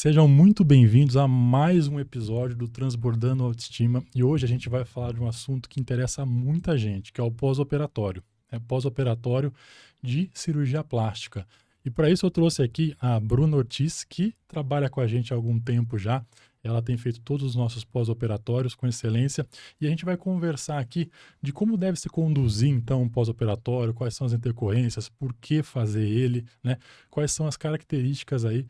Sejam muito bem-vindos a mais um episódio do Transbordando Autoestima e hoje a gente vai falar de um assunto que interessa a muita gente, que é o pós-operatório. Pós-operatório de cirurgia plástica. E para isso eu trouxe aqui a Bruna Ortiz, que trabalha com a gente há algum tempo já. Ela tem feito todos os nossos pós-operatórios com excelência e a gente vai conversar aqui de como deve se conduzir então um pós-operatório, quais são as intercorrências, por que fazer ele, né? Quais são as características aí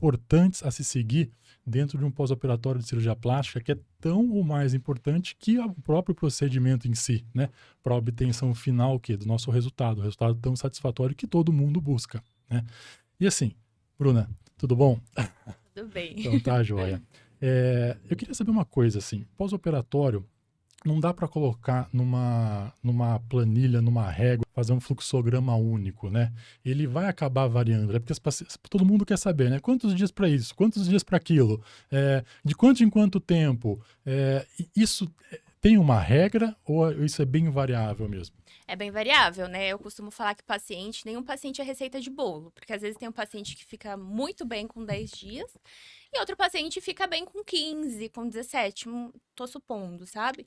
importantes a se seguir dentro de um pós-operatório de cirurgia plástica, que é tão ou mais importante que o próprio procedimento em si, né? Para a obtenção final do nosso resultado, um resultado tão satisfatório que todo mundo busca, né? E assim, Bruna, tudo bom? Tudo bem. Então tá, joia. Eu queria saber uma coisa, assim, pós-operatório, não dá para colocar numa planilha, numa régua, fazer um fluxograma único, né? Ele vai acabar variando, né? Porque todo mundo quer saber, né? Quantos dias para isso? Quantos dias para aquilo? De quanto em quanto tempo? Isso tem uma regra ou isso é bem variável mesmo? É bem variável, né? Eu costumo falar que nenhum paciente é receita de bolo, porque às vezes tem um paciente que fica muito bem com 10 dias e outro paciente fica bem com 15, com 17, tô supondo, sabe?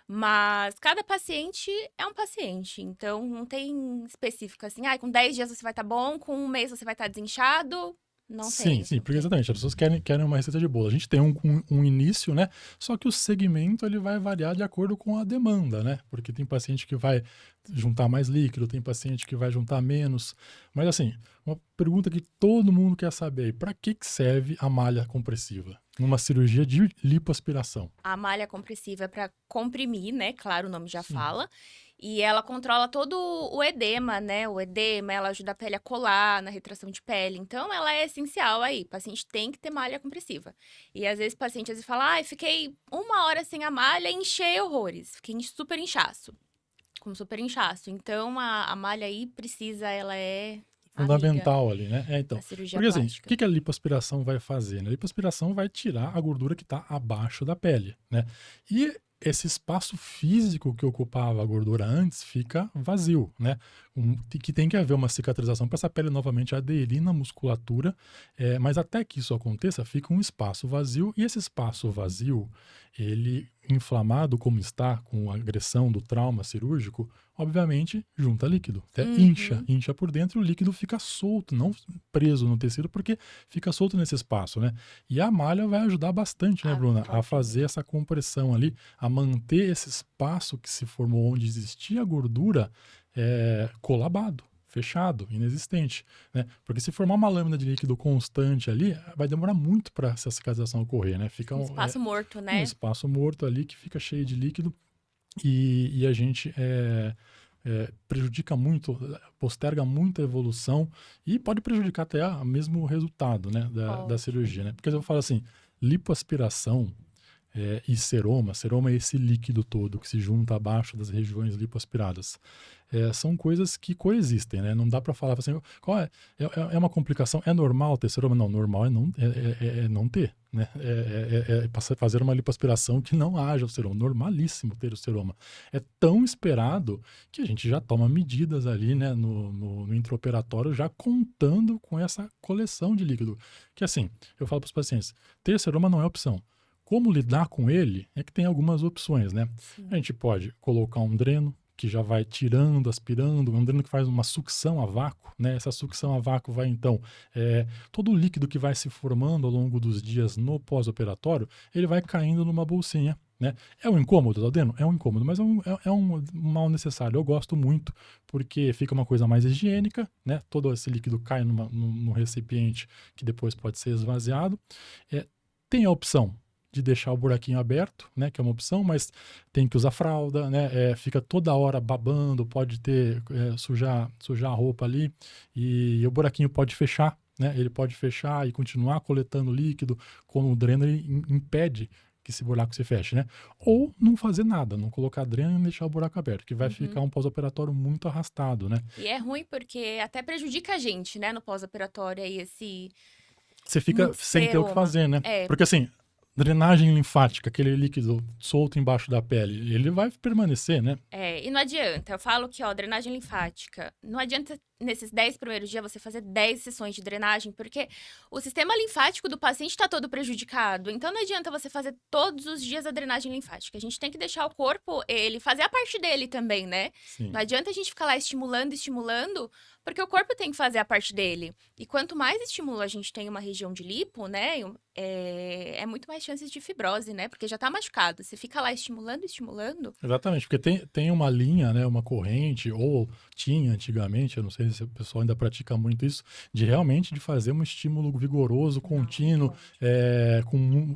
Mas cada paciente é um paciente, então não tem específico assim, com 10 dias você vai estar bom, com um mês você vai estar desinchado. Não tem. Sim, porque exatamente, as pessoas querem uma receita de bolo. A gente tem um início, né? Só que o segmento ele vai variar de acordo com a demanda, né? Porque tem paciente que vai juntar mais líquido, tem paciente que vai juntar menos. Mas assim, uma pergunta que todo mundo quer saber: para que serve a malha compressiva numa cirurgia de lipoaspiração? A malha compressiva é para comprimir, né? Claro, o nome já Sim. fala. E ela controla todo o edema, né? O edema, ela ajuda a pele a colar na retração de pele. Então, ela é essencial aí. O paciente tem que ter malha compressiva. E às vezes o paciente às vezes fala, fiquei 1 hora sem a malha e inchei horrores. Fiquei super inchaço. Com super inchaço. Então, a malha aí ela é Fundamental ali, né? da Então, cirurgia porque assim, o plástica. que a lipoaspiração vai fazer? Né? A lipoaspiração vai tirar a gordura que está abaixo da pele, né? E esse espaço físico que ocupava a gordura antes fica vazio, né? Que tem que haver uma cicatrização para essa pele novamente aderir na musculatura, mas até que isso aconteça, fica um espaço vazio, e esse espaço vazio, ele inflamado como está, com a agressão do trauma cirúrgico, obviamente junta líquido, até incha por dentro e o líquido fica solto, não preso no tecido, porque fica solto nesse espaço, né? E a malha vai ajudar bastante, né, Bruna, a fazer essa compressão ali, a manter esse espaço que se formou onde existia gordura colabado, fechado, inexistente, né? Porque se formar uma lâmina de líquido constante ali, vai demorar muito para essa cicatrização ocorrer, né? Fica Um espaço morto, né? um espaço morto ali que fica cheio de líquido e a gente prejudica muito, posterga muito a evolução e pode prejudicar até o mesmo resultado, né, da cirurgia, né? Porque eu falo assim, lipoaspiração e seroma é esse líquido todo que se junta abaixo das regiões lipoaspiradas. São coisas que coexistem, né? Não dá para falar assim, qual é uma complicação, é normal ter seroma? Não, normal é não ter, né? Fazer uma lipoaspiração que não haja o seroma, normalíssimo ter o seroma. É tão esperado que a gente já toma medidas ali, né, no intraoperatório, já contando com essa coleção de líquido. Que assim, eu falo para os pacientes, ter seroma não é opção. Como lidar com ele é que tem algumas opções, né? Sim. A gente pode colocar um dreno que já vai tirando, aspirando, um dreno que faz uma sucção a vácuo, né? Essa sucção a vácuo vai então, todo o líquido que vai se formando ao longo dos dias no pós-operatório, ele vai caindo numa bolsinha, né? É um incômodo, Aldeno? É um incômodo, mas é um mal necessário. Eu gosto muito porque fica uma coisa mais higiênica, né? Todo esse líquido cai num recipiente que depois pode ser esvaziado. Tem a opção de deixar o buraquinho aberto, né, que é uma opção, mas tem que usar fralda, né, fica toda hora babando, pode sujar a roupa ali, e o buraquinho pode fechar, né, ele pode fechar e continuar coletando líquido, como o dreno ele impede que esse buraco se feche, né, ou não fazer nada, não colocar dreno e deixar o buraco aberto, que vai ficar um pós-operatório muito arrastado, né. E é ruim porque até prejudica a gente, né, no pós-operatório aí Você fica sem ter o que fazer, né, É. porque assim, drenagem linfática, aquele líquido solto embaixo da pele, ele vai permanecer, né? E não adianta. Eu falo que, drenagem linfática, não adianta nesses 10 primeiros dias, você fazer 10 sessões de drenagem, porque o sistema linfático do paciente está todo prejudicado. Então, não adianta você fazer todos os dias a drenagem linfática. A gente tem que deixar o corpo, ele fazer a parte dele também, né? Sim. Não adianta a gente ficar lá estimulando, porque o corpo tem que fazer a parte dele. E quanto mais estímulo a gente tem uma região de lipo, né, é muito mais chances de fibrose, né? Porque já tá machucado. Você fica lá estimulando. Exatamente, porque tem uma linha, né, uma corrente, ou tinha antigamente, eu não sei se o pessoal ainda pratica muito isso, de realmente de fazer um estímulo vigoroso, contínuo,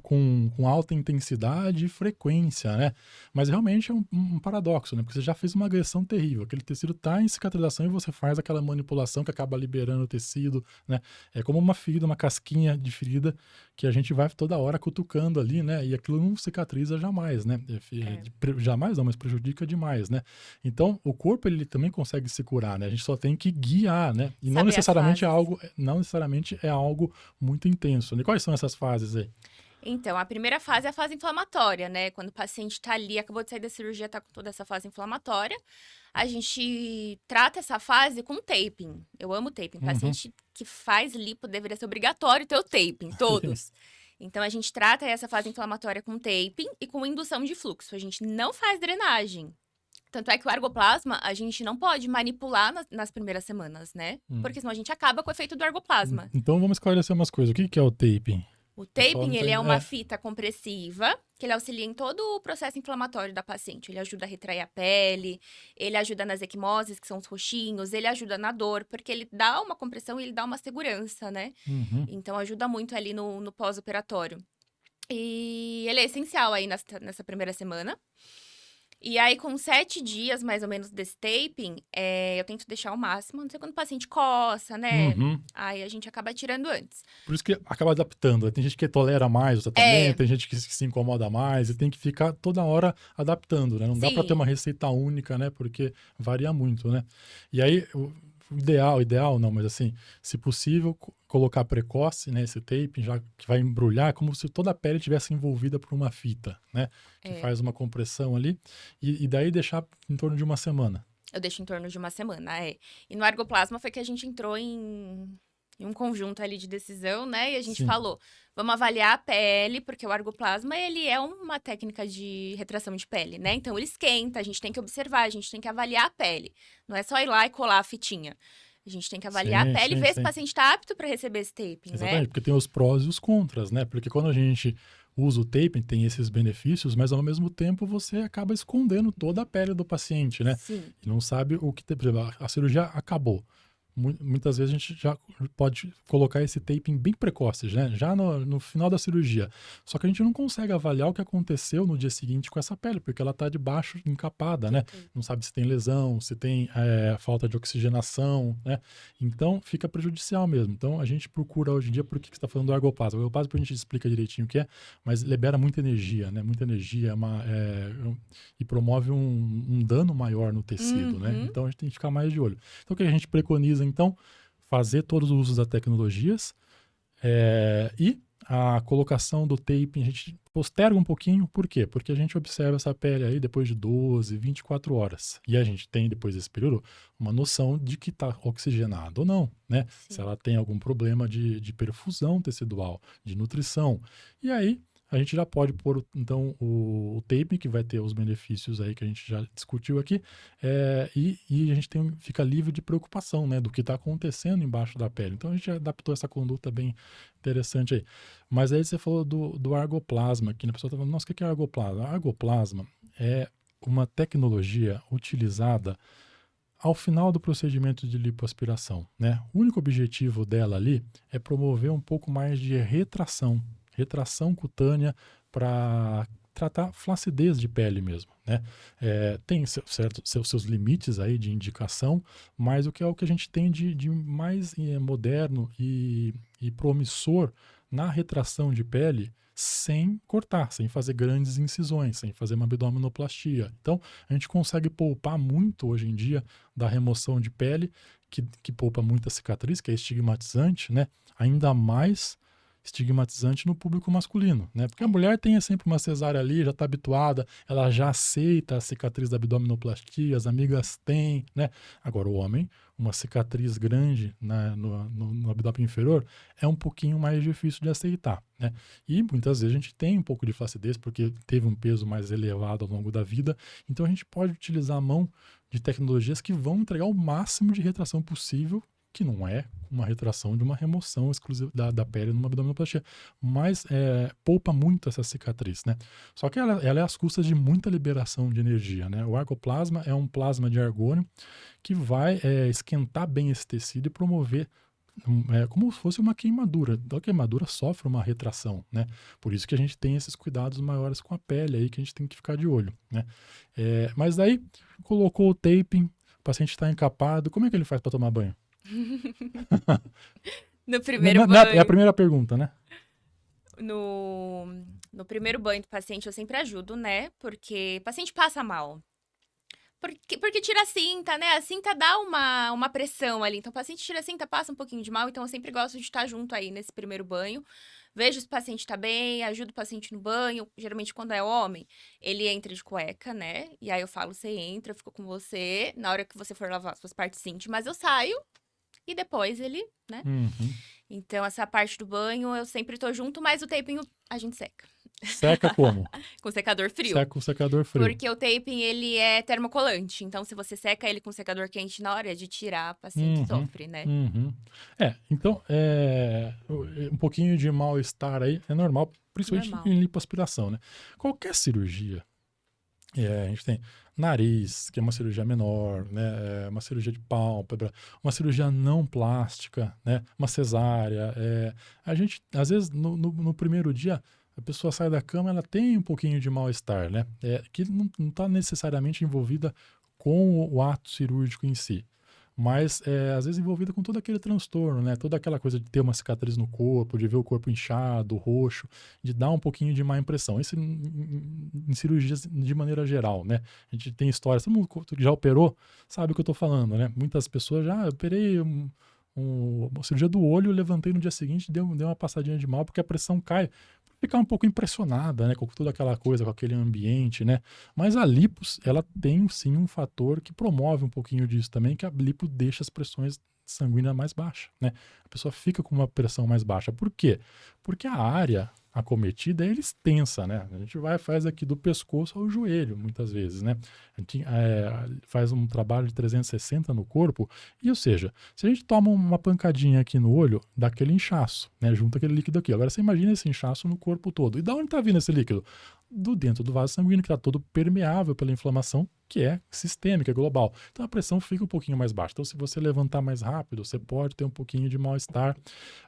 com alta intensidade e frequência, né? Mas realmente é um paradoxo, né? Porque você já fez uma agressão terrível, aquele tecido está em cicatrização e você faz aquela manipulação que acaba liberando o tecido, né? É como uma ferida, uma casquinha de ferida que a gente vai toda hora cutucando ali, né? E aquilo não cicatriza jamais, né? Jamais não, mas prejudica demais, né? Então, o corpo, ele também consegue se curar, né? A gente só tem que guiar, né? E não Saber as necessariamente fases. não necessariamente é algo muito intenso, né? Quais são essas fases aí? Então, a primeira fase é a fase inflamatória, né? Quando o paciente tá ali, acabou de sair da cirurgia, tá com toda essa fase inflamatória. A gente trata essa fase com taping. Eu amo taping. Uhum. Paciente que faz lipo deveria ser obrigatório ter o taping, todos. Então, a gente trata essa fase inflamatória com taping e com indução de fluxo. A gente não faz drenagem. Tanto é que o ergoplasma, a gente não pode manipular nas primeiras semanas, né? Hum. Porque senão a gente acaba com o efeito do ergoplasma. Então, vamos esclarecer umas coisas. O que é o taping? O Pessoal taping, não tá... ele é uma fita compressiva que ele auxilia em todo o processo inflamatório da paciente. Ele ajuda a retrair a pele, ele ajuda nas equimoses, que são os roxinhos, ele ajuda na dor, porque ele dá uma compressão e ele dá uma segurança, né? Uhum. Então, ajuda muito ali no pós-operatório. E ele é essencial aí nessa primeira semana. E aí, com 7 dias, mais ou menos, desse taping, eu tento deixar o máximo. Não sei quando o paciente coça, né? Uhum. Aí a gente acaba tirando antes. Por isso que acaba adaptando. Tem gente que tolera mais o tratamento, É, tem gente que se incomoda mais, e tem que ficar toda hora adaptando, né? Não dá para ter uma sim. receita única, né? Porque varia muito, né? E aí, o ideal não, mas assim, se possível, colocar precoce, né? Esse tape, já que vai embrulhar, como se toda a pele tivesse envolvida por uma fita, né? Que É. faz uma compressão ali, e daí deixar em torno de uma semana. Eu deixo em torno de uma semana, é. E no ergoplasma foi que a gente entrou em um conjunto ali de decisão, né? E a gente Sim. falou, vamos avaliar a pele, porque o ergoplasma, ele é uma técnica de retração de pele, né? Então, ele esquenta, a gente tem que observar, a gente tem que avaliar a pele. Não é só ir lá e colar a fitinha. A gente tem que avaliar a Sim, pele e sim, ver se o sim. paciente está apto para receber esse taping, né? Exatamente, porque tem os prós e os contras, né? Porque quando a gente usa o taping, tem esses benefícios, mas ao mesmo tempo você acaba escondendo toda a pele do paciente, né? Sim. E não sabe o que tem. Por exemplo, a cirurgia acabou. Muitas vezes a gente já pode colocar esse taping bem precoce, né? Já no final da cirurgia. Só que a gente não consegue avaliar o que aconteceu no dia seguinte com essa pele, porque ela está de baixo, encapada, né? Não sabe se tem lesão, se tem falta de oxigenação, né? Então, fica prejudicial mesmo. Então, a gente procura hoje em dia, por que você está falando do ergoplasma? O ergoplasma, a gente explica direitinho o que é, mas libera muita energia, né? Muita energia e promove um dano maior no tecido, né? Uhum. Então, a gente tem que ficar mais de olho. Então, o que a gente preconiza, então, fazer todos os usos das tecnologias e a colocação do taping a gente posterga um pouquinho, por quê? Porque a gente observa essa pele aí depois de 12, 24 horas. E a gente tem, depois desse período, uma noção de que está oxigenado ou não, né? Sim. Se ela tem algum problema de perfusão tecidual, de nutrição. E aí, a gente já pode pôr, então, o taping, que vai ter os benefícios aí que a gente já discutiu aqui, e a gente fica livre de preocupação, né, do que está acontecendo embaixo da pele. Então, a gente adaptou essa conduta bem interessante aí. Mas aí você falou do argoplasma, que a pessoa está falando, nossa, o que é argoplasma? A argoplasma é uma tecnologia utilizada ao final do procedimento de lipoaspiração, né? O único objetivo dela ali é promover um pouco mais de retração cutânea para tratar flacidez de pele mesmo, né? Tem seus limites aí de indicação, mas o que a gente tem de mais moderno e promissor na retração de pele sem cortar, sem fazer grandes incisões, sem fazer uma abdominoplastia. Então, a gente consegue poupar muito hoje em dia da remoção de pele, que poupa muita cicatriz, que é estigmatizante, né? Ainda mais estigmatizante no público masculino, né? Porque a mulher tem sempre uma cesárea ali, já está habituada, ela já aceita a cicatriz da abdominoplastia, as amigas têm, né? Agora, o homem, uma cicatriz grande no abdômen inferior é um pouquinho mais difícil de aceitar, né? E muitas vezes a gente tem um pouco de flacidez porque teve um peso mais elevado ao longo da vida, então a gente pode utilizar a mão de tecnologias que vão entregar o máximo de retração possível, que não é uma retração de uma remoção exclusiva da pele numa abdominoplastia, mas poupa muito essa cicatriz, né? Só que ela é às custas de muita liberação de energia, né? O argoplasma é um plasma de argônio que vai esquentar bem esse tecido e promover como se fosse uma queimadura. Então a queimadura sofre uma retração, né? Por isso que a gente tem esses cuidados maiores com a pele aí que a gente tem que ficar de olho, né? Mas daí colocou o taping, o paciente está encapado, como é que ele faz para tomar banho? No primeiro banho. É a primeira pergunta, né? No primeiro banho do paciente eu sempre ajudo, né? Porque o paciente passa mal. Porque tira a cinta, né? A cinta dá uma pressão ali. Então, o paciente tira a cinta, passa um pouquinho de mal. Então, eu sempre gosto de estar junto aí nesse primeiro banho. Vejo se o paciente tá bem, ajudo o paciente no banho. Geralmente, quando é homem, ele entra de cueca, né? E aí, eu falo, você entra, eu fico com você. Na hora que você for lavar suas partes íntimas, eu saio. E depois ele, né? Uhum. Então, essa parte do banho, eu sempre tô junto. Mas o taping, a gente seca. Seca como? Com secador frio. Seca com secador frio. Porque o taping, ele é termocolante. Então, se você seca ele com secador quente na hora de tirar, o paciente sofre, né? Uhum. Então, um pouquinho de mal-estar aí é normal, principalmente em lipoaspiração, né? Qualquer cirurgia, a gente tem nariz, que é uma cirurgia menor, né? Uma cirurgia de pálpebra, uma cirurgia não plástica, né? Uma cesárea. A gente, às vezes, no primeiro dia, a pessoa sai da cama, ela tem um pouquinho de mal-estar, né? Que não está necessariamente envolvida com o ato cirúrgico em si, mas às vezes envolvida com todo aquele transtorno, né? Toda aquela coisa de ter uma cicatriz no corpo, de ver o corpo inchado, roxo, de dar um pouquinho de má impressão. Isso em cirurgias de maneira geral, né? A gente tem histórias, todo mundo que já operou sabe o que eu estou falando, né? Muitas pessoas já operei uma cirurgia do olho, levantei no dia seguinte, deu uma passadinha de mal, porque a pressão cai, ficar um pouco impressionada, né, com toda aquela coisa, com aquele ambiente, né, mas a lipos, ela tem sim um fator que promove um pouquinho disso também, que a lipo deixa as pressões sanguíneas mais baixas, né, a pessoa fica com uma pressão mais baixa. Por quê? Porque a área acometida é extensa, né? A gente faz aqui do pescoço ao joelho, muitas vezes, né? A gente faz um trabalho de 360 no corpo, e ou seja, se a gente toma uma pancadinha aqui no olho, dá aquele inchaço, né? Junta aquele líquido aqui. Agora você imagina esse inchaço no corpo todo. E da onde está vindo esse líquido? Do dentro do vaso sanguíneo, que está todo permeável pela inflamação, que é sistêmica, global. Então a pressão fica um pouquinho mais baixa. Então, se você levantar mais rápido, você pode ter um pouquinho de mal-estar.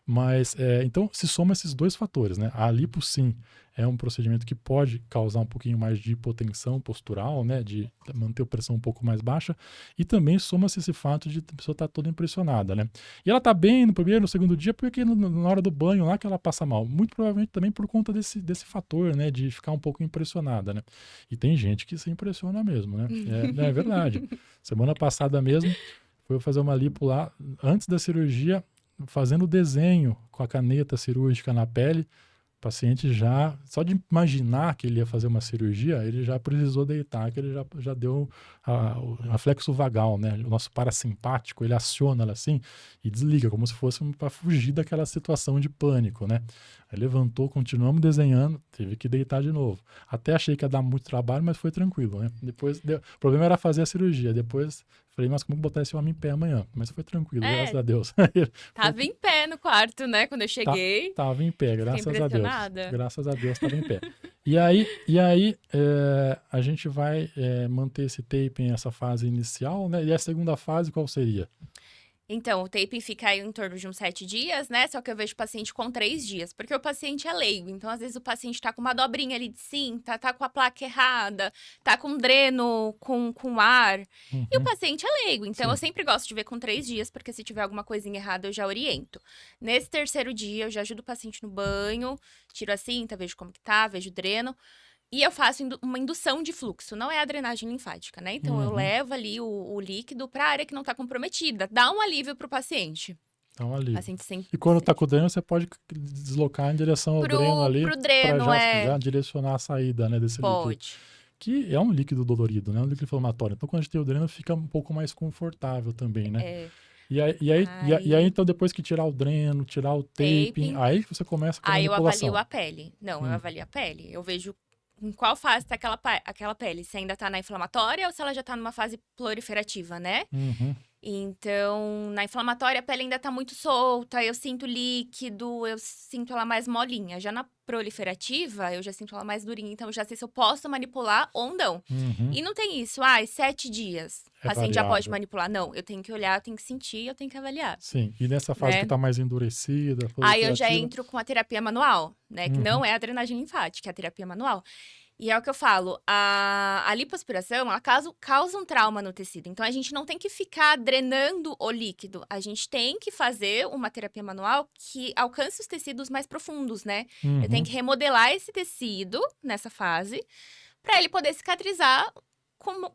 Mas, então, se soma esses dois fatores, né? A lipo, sim, é um procedimento que pode causar um pouquinho mais de hipotensão postural, né? De manter a pressão um pouco mais baixa. E também soma-se esse fato de a pessoa estar toda impressionada, né? E ela está bem no primeiro, no segundo dia, porque na hora do banho lá que ela passa mal. Muito provavelmente também por conta desse fator, né? De ficar um pouco impressionada, né? E tem gente que se impressiona mesmo, né? É verdade. Semana passada mesmo, foi fazer uma lipo lá, antes da cirurgia, fazendo desenho com a caneta cirúrgica na pele. O paciente já, só de imaginar que ele ia fazer uma cirurgia, ele já precisou deitar, que ele já deu o reflexo vagal, né? O nosso parasimpático, ele aciona ela assim e desliga, como se fosse para fugir daquela situação de pânico, né? Aí levantou, continuamos desenhando, teve que deitar de novo. Até achei que ia dar muito trabalho, mas foi tranquilo, né? Depois, o problema era fazer a cirurgia, depois falei, mas como botar esse homem em pé amanhã? Mas foi tranquilo, graças a Deus. Tava em pé no quarto, né? Quando eu cheguei. Tava em pé, graças a Deus. Graças a Deus estava em pé. E aí a gente vai manter esse taping, essa fase inicial, né? E a segunda fase, qual seria? Então, o taping fica aí em torno de uns 7 dias, né? Só que eu vejo o paciente com 3 dias, porque o paciente é leigo. Então, às vezes, o paciente tá com uma dobrinha ali de cinta, tá com a placa errada, tá com dreno com ar. E o paciente é leigo. Então, eu sempre gosto de ver com 3 dias, porque se tiver alguma coisinha errada, eu já oriento. Nesse terceiro dia, eu já ajudo o paciente no banho, tiro a cinta, vejo como que tá, vejo o dreno. E eu faço uma indução de fluxo, não é a drenagem linfática, né? Então, eu levo ali o líquido para a área que não está comprometida. Dá um alívio para o paciente. Dá um alívio. Paciente sem... E quando tá com o dreno, você pode deslocar em direção ao dreno ali, Pro dreno, para já direcionar a saída, né, desse líquido. Pode. Que é um líquido dolorido, né? Um líquido inflamatório. Então, quando a gente tem o dreno, fica um pouco mais confortável também, né? É. E aí, então, depois que tirar o dreno, tirar o taping, aí você começa com a Aí eu manipulação. avalio a pele. Não, eu avalio a pele. Eu vejo em qual fase tá aquela pele. Se ainda tá na inflamatória ou se ela já tá numa fase proliferativa, né? Uhum. Então, na inflamatória, a pele ainda tá muito solta, eu sinto líquido, eu sinto ela mais molinha. Já na proliferativa, eu já sinto ela mais durinha, então eu já sei se eu posso manipular ou não. Uhum. E não tem isso, 7 dias, o É paciente já pode variável. manipular. Não, eu tenho que olhar, eu tenho que sentir, eu tenho que avaliar. Sim, e nessa fase Né? que tá mais endurecida, Aí eu já proliferativa, entro com a terapia manual, né? Que não é a drenagem linfática, é a terapia manual. E é o que eu falo, a lipoaspiração, ela causa um trauma no tecido. Então, a gente não tem que ficar drenando o líquido. A gente tem que fazer uma terapia manual que alcance os tecidos mais profundos, né? Eu tenho que remodelar esse tecido nessa fase para ele poder cicatrizar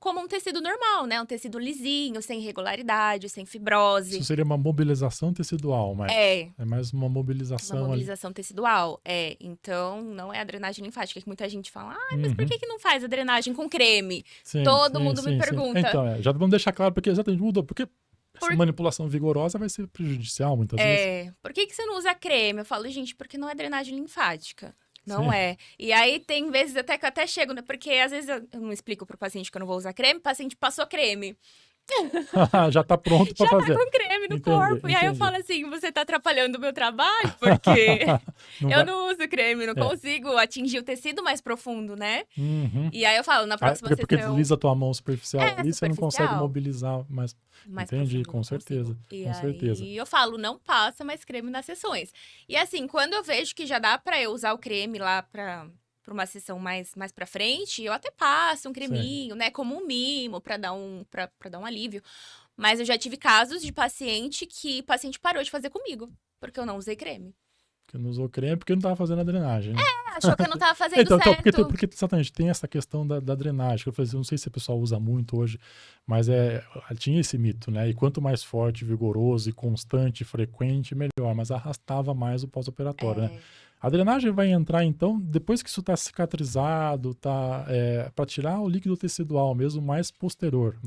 como um tecido normal, né? Um tecido lisinho, sem irregularidade, sem fibrose. Isso seria uma mobilização tecidual, mas é mais uma mobilização. Uma mobilização tecidual, então não é a drenagem linfática, que muita gente fala, mas por que não faz a drenagem com creme? Todo mundo me pergunta. Então, já vamos deixar claro, porque exatamente mudou, porque essa manipulação vigorosa vai ser prejudicial muitas vezes. Por que você não usa creme? Eu falo, gente, porque não é drenagem linfática. Não é. E aí tem vezes até que eu até chego, né? Porque às vezes eu não explico pro paciente que eu não vou usar creme, o paciente passou creme. Já tá pronto pra fazer. Já tá com creme no corpo. E aí eu falo assim, você tá atrapalhando o meu trabalho, porque eu não uso creme, não consigo atingir o tecido mais profundo, né? E aí eu falo, na próxima sessão... Porque desliza a tua mão superficial ali, você não consegue mobilizar mais entendi, com certeza. Com certeza. E eu falo, não passa mais creme nas sessões. E assim, quando eu vejo que já dá pra eu usar o creme lá pra uma sessão mais pra frente, eu até passo um creminho, né? Como um mimo, pra dar um alívio. Mas eu já tive casos de paciente que o paciente parou de fazer comigo, porque eu não usei creme. Porque não usou creme, porque não tava fazendo a drenagem, né? Achou que eu não tava fazendo certo. Porque exatamente, tem essa questão da drenagem, que eu falei, eu não sei se o pessoal usa muito hoje, mas tinha esse mito, né? E quanto mais forte, vigoroso e constante, frequente, melhor, mas arrastava mais o pós-operatório, né? A drenagem vai entrar, então, depois que isso está cicatrizado, para tirar o líquido tecidual mesmo, mais posterior,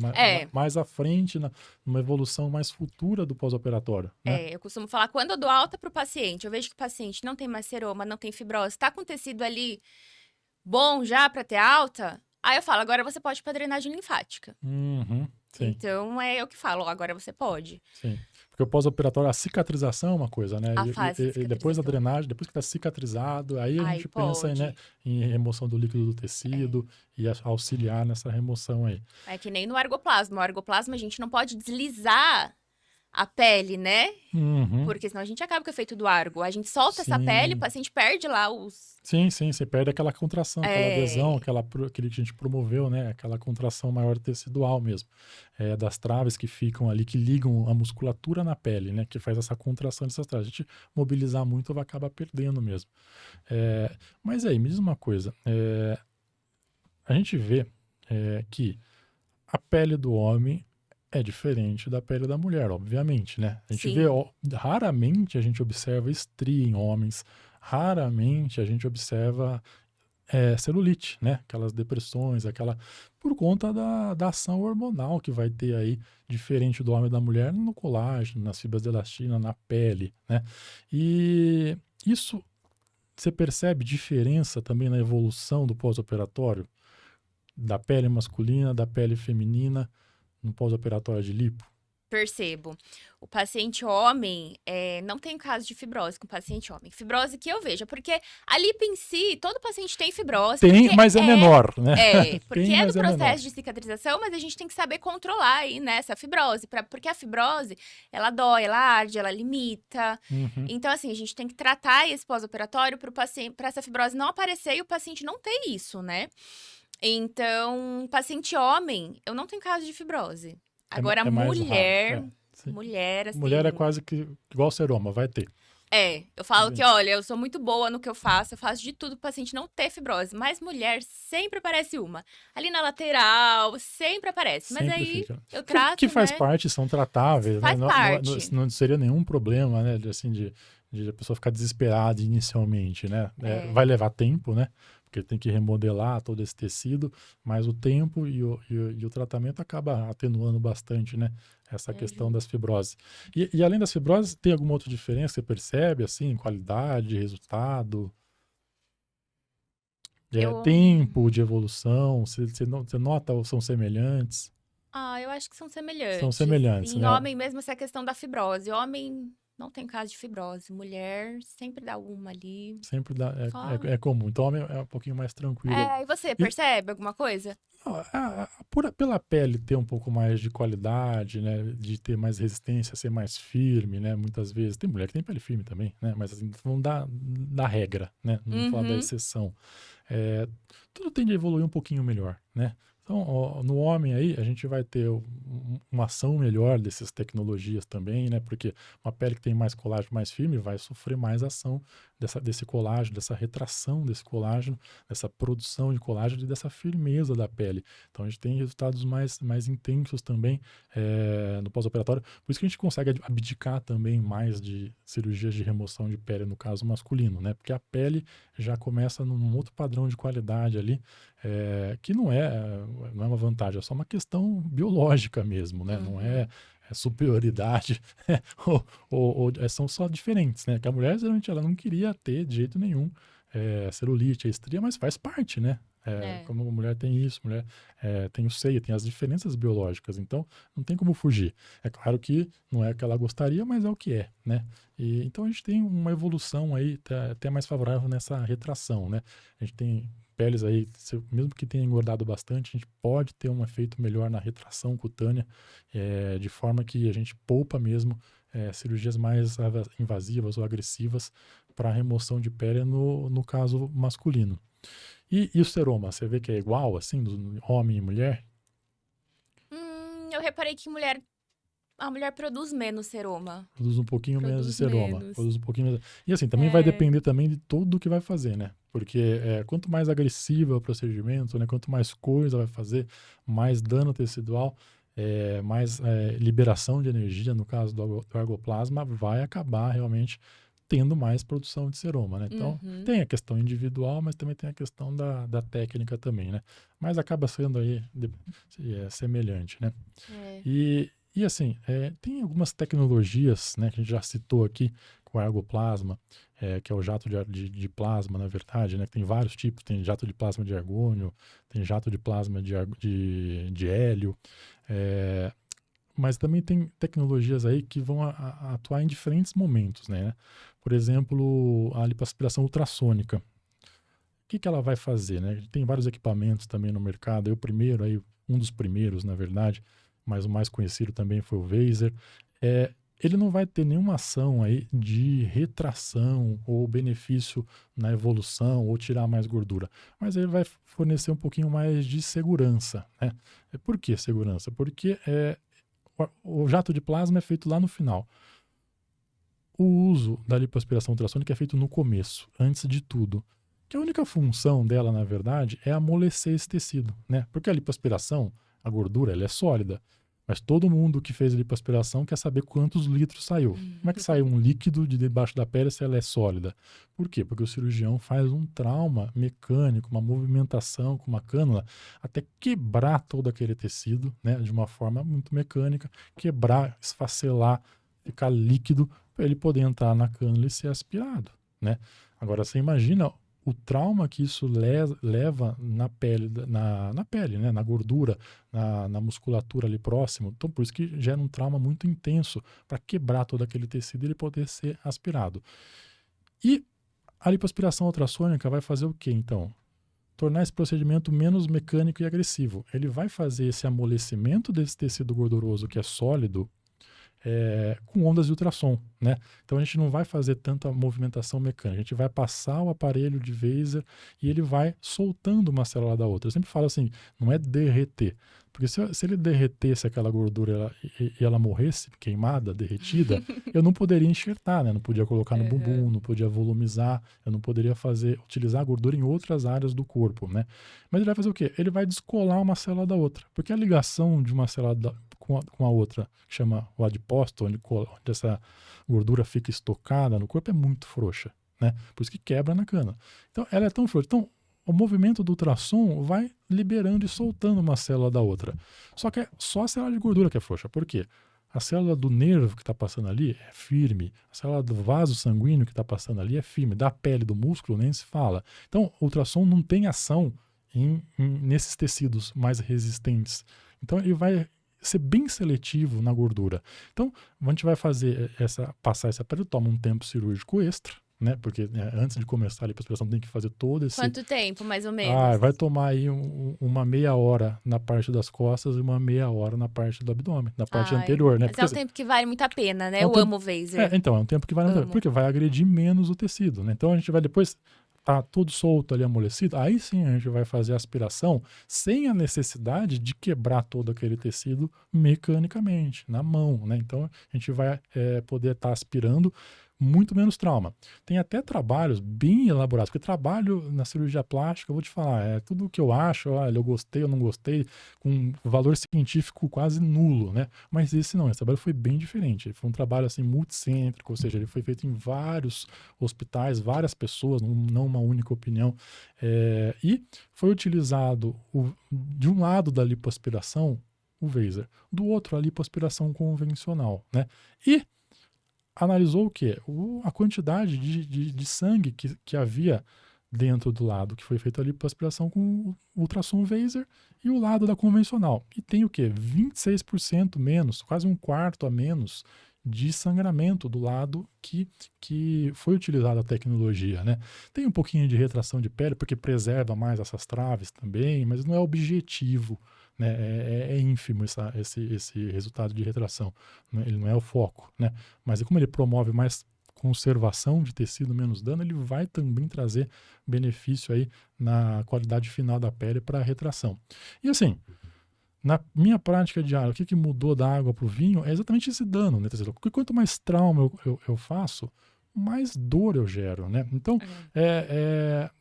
mais à frente, numa evolução mais futura do pós-operatório. Né? Eu costumo falar, quando eu dou alta para o paciente, eu vejo que o paciente não tem mais seroma, não tem fibrose, está com o tecido ali bom já para ter alta, aí eu falo, agora você pode ir para drenagem linfática. Sim. Então, é eu que falo, agora você pode. Sim. Porque o pós-operatório, a cicatrização é uma coisa, né? E depois da drenagem, depois que está cicatrizado, aí a gente pensa em remoção do líquido do tecido e auxiliar nessa remoção aí. É que nem no argoplasma. O argoplasma a gente não pode deslizar a pele, né? Porque senão a gente acaba com o efeito do argo. A gente solta essa pele, o paciente perde lá os... Sim, você perde aquela contração, aquela adesão, aquele que a gente promoveu, né? Aquela contração maior tecidual mesmo. Das traves que ficam ali, que ligam a musculatura na pele, né? Que faz essa contração dessas traves. A gente mobilizar muito vai acabar perdendo mesmo. Mas aí, me diz uma coisa. A gente vê que a pele do homem é diferente da pele da mulher, obviamente, né? A gente vê, raramente a gente observa estria em homens, raramente a gente observa celulite, né? Aquelas depressões, por conta da ação hormonal que vai ter aí, diferente do homem e da mulher, no colágeno, nas fibras de elastina, na pele, né? E isso, você percebe diferença também na evolução do pós-operatório? Da pele masculina, da pele feminina, no pós-operatório de lipo? Percebo. O paciente homem, não tem caso de fibrose com o paciente homem. Fibrose que eu vejo, porque a lipo em si, todo paciente tem fibrose. Tem, mas é menor, né? Porque é do processo de cicatrização, mas a gente tem que saber controlar aí, né, essa fibrose. Porque a fibrose, ela dói, ela arde, ela limita. Então, assim, a gente tem que tratar esse pós-operatório para essa fibrose não aparecer e o paciente não ter isso, né? Então, paciente homem, eu não tenho caso de fibrose. Agora, mulher, assim... Mulher é quase que igual seroma, vai ter. Eu falo Bem. que, olha, eu sou muito boa no que eu faço de tudo pro paciente não ter fibrose, mas mulher sempre aparece uma. Ali na lateral, sempre aparece. Mas Sempre aí fica. eu Que trato, faz né? parte, são tratáveis, né? Faz parte. Não seria nenhum problema, né? Assim, de a pessoa ficar desesperada inicialmente, né? É, Vai levar tempo, né? Porque tem que remodelar todo esse tecido, mas o tempo e o tratamento acaba atenuando bastante, né? Essa me questão ajuda. das fibroses. E além das fibroses, tem alguma outra diferença que você percebe, assim, qualidade, resultado? Eu, Tempo de evolução, você nota ou são semelhantes? eu acho que são São semelhantes. semelhantes, Em né? homem mesmo, essa questão da fibrose. Homem não tem caso de fibrose. Mulher sempre dá uma ali. Sempre dá, Só. é comum. Então, homem é um pouquinho mais tranquilo. E você, E percebe alguma coisa? ó, pela pele ter um pouco mais de qualidade, né? De ter mais resistência, ser mais firme, né? Muitas vezes. Tem mulher que tem pele firme também, né? Mas assim, vamos dar regra, né? Não vamos falar da Uhum. exceção. É, tudo tende a evoluir um pouquinho melhor, né? Então, ó, no homem aí, a gente vai ter uma ação melhor dessas tecnologias também, né? Porque uma pele que tem mais colágeno mais firme vai sofrer mais ação desse colágeno, dessa retração desse colágeno, dessa produção de colágeno e dessa firmeza da pele. Então, a gente tem resultados mais intensos também no pós-operatório. Por isso que a gente consegue abdicar também mais de cirurgias de remoção de pele no caso masculino, né? Porque a pele já começa num outro padrão de qualidade ali, que não é uma vantagem, é só uma questão biológica mesmo, né? Não é, Uhum. superioridade, são só diferentes, né? Que a mulher, geralmente, ela não queria ter de jeito nenhum celulite, a estria, mas faz parte, né? É. Como a mulher tem isso, a mulher tem o seio, tem as diferenças biológicas, então não tem como fugir. É claro que não é o que ela gostaria, mas é o que é, né? E, então a gente tem uma evolução aí até mais favorável nessa retração, né? A gente tem peles aí, mesmo que tenha engordado bastante, a gente pode ter um efeito melhor na retração cutânea, de forma que a gente poupa mesmo cirurgias mais invasivas ou agressivas para remoção de pele no caso masculino. E o seroma, você vê que é igual, assim, do homem e mulher? Eu reparei que a mulher produz menos seroma. Produz um pouquinho menos de Produz seroma. menos. Produz um pouquinho menos. E assim, também vai É. depender também de tudo que vai fazer, né? Porque quanto mais agressivo é o procedimento, né? Quanto mais coisa vai fazer, mais dano tecidual, mais liberação de energia, no caso do ergoplasma, vai acabar realmente tendo mais produção de seroma, né? Então, Uhum. tem a questão individual, mas também tem a questão da técnica também, né? Mas acaba sendo aí semelhante, né? É. E assim, tem algumas tecnologias, né, que a gente já citou aqui, com o ergoplasma, que é o jato de plasma, na verdade, né, que tem vários tipos, tem jato de plasma de argônio, tem jato de plasma de hélio, é, mas também tem tecnologias aí que vão atuar em diferentes momentos, né? Por exemplo, a lipoaspiração ultrassônica. O que ela vai fazer, né? Tem vários equipamentos também no mercado. Um dos primeiros, na verdade, mas o mais conhecido também foi o Vaser. Ele não vai ter nenhuma ação aí de retração ou benefício na evolução ou tirar mais gordura, mas ele vai fornecer um pouquinho mais de segurança, né? Por que segurança? Porque o jato de plasma é feito lá no final. O uso da lipoaspiração ultrassônica é feito no começo, antes de tudo. Que a única função dela, na verdade, é amolecer esse tecido, né? Porque a lipoaspiração, a gordura, ela é sólida. Mas todo mundo que fez a lipoaspiração quer saber quantos litros saiu. Como é que sai um líquido de debaixo da pele se ela é sólida? Por quê? Porque o cirurgião faz um trauma mecânico, uma movimentação com uma cânula, até quebrar todo aquele tecido, né? De uma forma muito mecânica, quebrar, esfacelar, ficar líquido, para ele poder entrar na cânula e ser aspirado, né? Agora, você imagina o trauma que isso leva na pele, na pele, né? Na gordura, na musculatura ali próximo. Então, por isso que gera um trauma muito intenso para quebrar todo aquele tecido e ele poder ser aspirado. E a lipoaspiração ultrassônica vai fazer o quê, então? Tornar esse procedimento menos mecânico e agressivo. Ele vai fazer esse amolecimento desse tecido gorduroso que é sólido com ondas de ultrassom, né? Então a gente não vai fazer tanta movimentação mecânica, a gente vai passar o aparelho de Vaser e ele vai soltando uma célula da outra. Eu sempre falo assim, não é derreter, porque se ele derretesse aquela gordura e ela morresse queimada, derretida, eu não poderia enxertar, né? Não podia colocar no bumbum, não podia volumizar, eu não poderia utilizar a gordura em outras áreas do corpo, né? Mas ele vai fazer o quê? Ele vai descolar uma célula da outra, porque a ligação de uma célula com a outra, que chama o adipócito, onde essa gordura fica estocada no corpo, é muito frouxa, né? Por isso que quebra na cana. Então, ela é tão frouxa. Então, o movimento do ultrassom vai liberando e soltando uma célula da outra. Só que é só a célula de gordura que é frouxa. Por quê? A célula do nervo que está passando ali é firme. A célula do vaso sanguíneo que está passando ali é firme. Da pele, do músculo, nem se fala. Então, o ultrassom não tem ação nesses tecidos mais resistentes. Então, ele vai ser bem seletivo na gordura. Então, a gente vai passar esse aparelho, toma um tempo cirúrgico extra, né? Porque antes de começar a lipoaspiração tem que fazer todo esse... Quanto tempo, mais ou menos? vai tomar aí uma meia hora na parte das costas e uma meia hora na parte do abdômen, na parte anterior, né? Mas é um tempo que vale muito a pena, né? Eu amo o Vaser. Então, é um tempo que vale muito a pena, porque vai agredir menos o tecido, né? Então, a gente vai depois... Tá tudo solto ali, amolecido, aí sim a gente vai fazer a aspiração sem a necessidade de quebrar todo aquele tecido mecanicamente, na mão, né? Então, a gente vai poder estar aspirando muito menos trauma. Tem até trabalhos bem elaborados, porque trabalho na cirurgia plástica, eu vou te falar, é tudo o que eu acho, olha, eu gostei, eu não gostei, com valor científico quase nulo, né? Mas esse trabalho foi bem diferente, foi um trabalho assim multicêntrico, ou seja, ele foi feito em vários hospitais, várias pessoas, não uma única opinião, e foi utilizado de um lado da lipoaspiração, o Vaser, do outro a lipoaspiração convencional, né? E analisou o quê? A quantidade de sangue que havia dentro do lado que foi feito ali para aspiração com o ultrassom Vaser e o lado da convencional. E tem o quê? 26% menos, quase um quarto a menos de sangramento do lado que foi utilizada a tecnologia, né? Tem um pouquinho de retração de pele, porque preserva mais essas traves também, mas não é objetivo, né? É ínfimo esse resultado de retração, né? Ele não é o foco, né? Mas como ele promove mais conservação de tecido, menos dano, ele vai também trazer benefício aí na qualidade final da pele para a retração. E assim, na minha prática diária, o que mudou da água para o vinho é exatamente esse dano, né? Porque quanto mais trauma eu faço, mais dor eu gero, né? Então,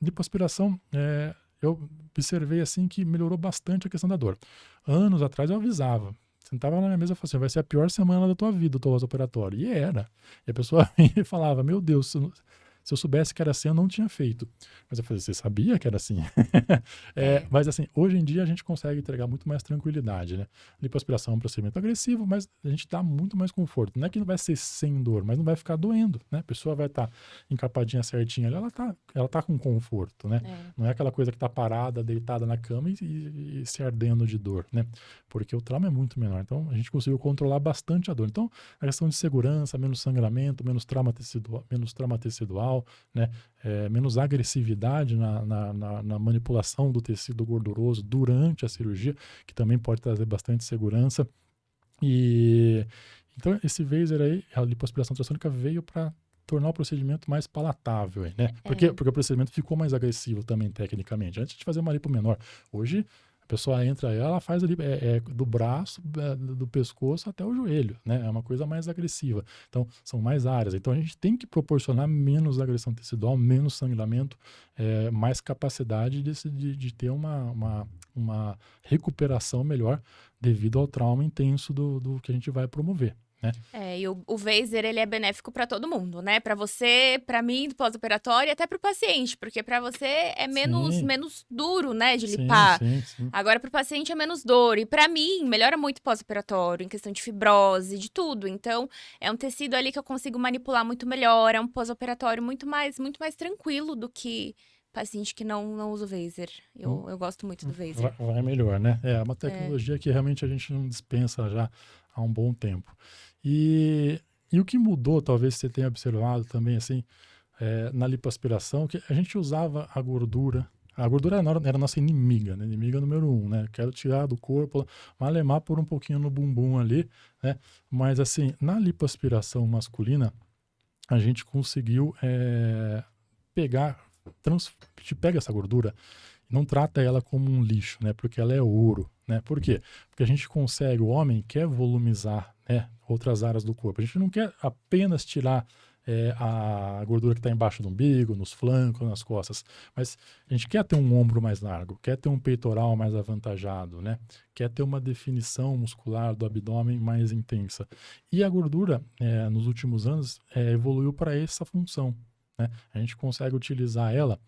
lipoaspiração, eu observei assim que melhorou bastante a questão da dor. Anos atrás eu avisava, sentava na minha mesa e falava assim, vai ser a pior semana da tua vida o teu pós-operatório. E era. E a pessoa falava, meu Deus, se eu soubesse que era assim, eu não tinha feito. Mas eu falei, você sabia que era assim? Mas assim, hoje em dia a gente consegue entregar muito mais tranquilidade, né? Lipoaspiração é um procedimento agressivo, mas a gente dá muito mais conforto. Não é que não vai ser sem dor, mas não vai ficar doendo, né? A pessoa vai estar encapadinha certinha ali, ela tá com conforto, né? Não é aquela coisa que tá parada, deitada na cama e se ardendo de dor, né? Porque o trauma é muito menor. Então, a gente conseguiu controlar bastante a dor. Então, a questão de segurança, menos sangramento, menos trauma tecidual, né? Menos agressividade na manipulação do tecido gorduroso durante a cirurgia, que também pode trazer bastante segurança. E então esse Vaser aí, a lipoaspiração ultrassônica veio para tornar o procedimento mais palatável, né? Porque o procedimento ficou mais agressivo também tecnicamente. Antes de fazer uma lipo menor, hoje a pessoa entra, ela faz ali do braço, do pescoço até o joelho, né? É uma coisa mais agressiva. Então, são mais áreas. Então, a gente tem que proporcionar menos agressão tecidual, menos sangramento, mais capacidade de ter uma recuperação melhor devido ao trauma intenso do que a gente vai promover. Né? E o Vaser, ele é benéfico para todo mundo, né? Para você, para mim, do pós-operatório, e até para o paciente, porque para você é menos duro, né, de limpar. Sim. Agora, para o paciente é menos dor. E para mim, melhora muito pós-operatório, em questão de fibrose, de tudo. Então, é um tecido ali que eu consigo manipular muito melhor, é um pós-operatório muito mais tranquilo do que paciente que não usa o Vaser. Eu gosto muito do Vaser. Vai melhor, né? É uma tecnologia que realmente a gente não dispensa já há um bom tempo. E o que mudou, talvez você tenha observado também, assim, na lipoaspiração, que a gente usava a gordura. A gordura era a nossa inimiga, né? Inimiga número 1, né? Quero tirar do corpo, malemar por um pouquinho no bumbum ali, né? Mas, assim, na lipoaspiração masculina, a gente conseguiu pegar, a gente pega essa gordura e não trata ela como um lixo, né? Porque ela é ouro, né? Por quê? Porque a gente consegue, o homem quer volumizar, né, outras áreas do corpo. A gente não quer apenas tirar a gordura que está embaixo do umbigo, nos flancos, nas costas, mas a gente quer ter um ombro mais largo, quer ter um peitoral mais avantajado, né? Quer ter uma definição muscular do abdômen mais intensa. E a gordura, nos últimos anos, evoluiu para essa função, né? A gente consegue utilizar ela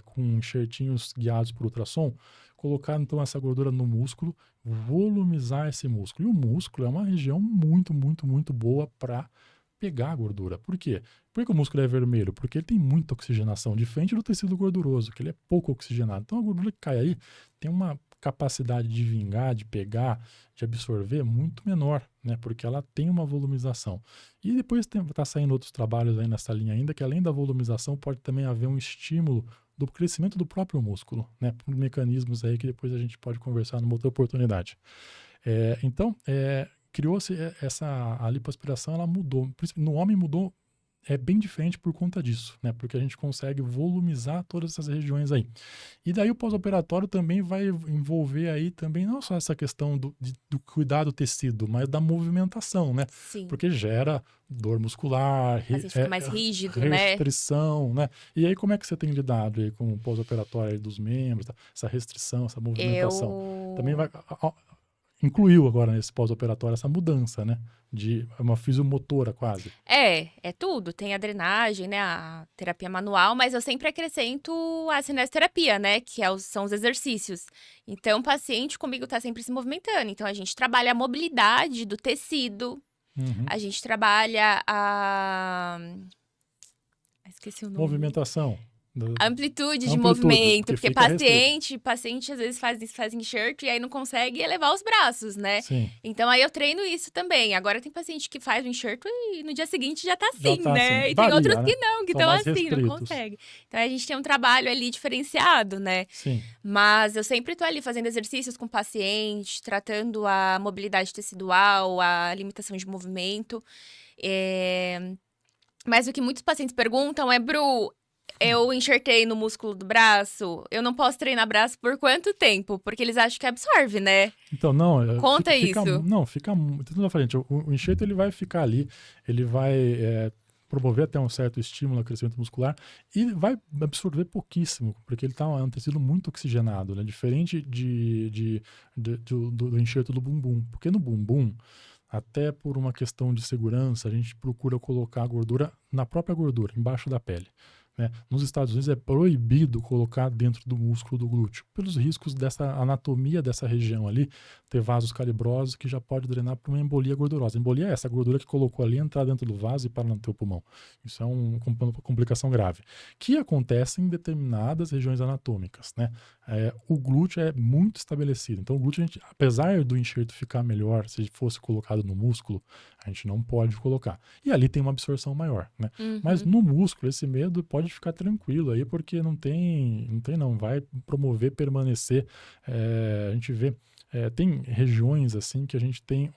com enxertinhos guiados por ultrassom, colocar então essa gordura no músculo, volumizar esse músculo. E o músculo é uma região muito, muito, muito boa para pegar a gordura. Por quê? Por que o músculo é vermelho? Porque ele tem muita oxigenação, diferente do tecido gorduroso, que ele é pouco oxigenado. Então a gordura que cai aí tem uma capacidade de vingar, de pegar, de absorver muito menor, né? Porque ela tem uma volumização. E depois está saindo outros trabalhos aí nessa linha ainda, que além da volumização pode também haver um estímulo do crescimento do próprio músculo, né? Por mecanismos aí que depois a gente pode conversar numa outra oportunidade. Então, criou-se a lipoaspiração, ela mudou. No homem mudou bem diferente por conta disso, né? Porque a gente consegue volumizar todas essas regiões aí. E daí o pós-operatório também vai envolver aí também não só essa questão do cuidado do tecido, mas da movimentação, né? Sim. Porque gera dor muscular, A gente fica mais rígido, né? restrição, né? E aí como é que você tem lidado aí com o pós-operatório aí dos membros, essa restrição, essa movimentação? Também vai... Incluiu agora nesse pós-operatório essa mudança, né? De uma fisiomotora quase. É tudo. Tem a drenagem, né? A terapia manual, mas eu sempre acrescento a cinesioterapia, né? Que são os exercícios. Então, o paciente comigo tá sempre se movimentando. Então, a gente trabalha a mobilidade do tecido. A gente trabalha esqueci o nome. Movimentação. Amplitude de movimento, porque fica paciente às vezes faz enxerto e aí não consegue elevar os braços, né? Sim. Então aí eu treino isso também. Agora tem paciente que faz o enxerto e no dia seguinte já tá assim, tá né? assim. E Varia, tem outros né? que não, que São estão mais assim, não restritos. consegue. Então a gente tem um trabalho ali diferenciado, né? Sim. Mas eu sempre tô ali fazendo exercícios com o paciente, tratando a mobilidade tecidual, a limitação de movimento. Mas o que muitos pacientes perguntam é, Bru, eu enxertei no músculo do braço, eu não posso treinar braço por quanto tempo? Porque eles acham que absorve, né? Então, não... Conta isso. Não, fica muito diferente. O enxerto, ele vai ficar ali, ele vai promover até um certo estímulo ao crescimento muscular e vai absorver pouquíssimo, porque ele é um tecido muito oxigenado, né? Diferente do enxerto do bumbum. Porque no bumbum, até por uma questão de segurança, a gente procura colocar a gordura na própria gordura, embaixo da pele, né? Nos Estados Unidos é proibido colocar dentro do músculo do glúteo, pelos riscos dessa anatomia dessa região ali, ter vasos calibrosos que já pode drenar para uma embolia gordurosa. A embolia é essa gordura que colocou ali entrar dentro do vaso e parar no teu pulmão. Isso é uma complicação grave, que acontece em determinadas regiões anatômicas, né? O glúteo é muito estabelecido. Então o glúteo, apesar do enxerto ficar melhor se fosse colocado no músculo, a gente não pode colocar. E ali tem uma absorção maior, né? Mas no músculo, esse medo pode ficar tranquilo aí, porque não vai promover permanecer. A gente vê, tem regiões assim que a gente tem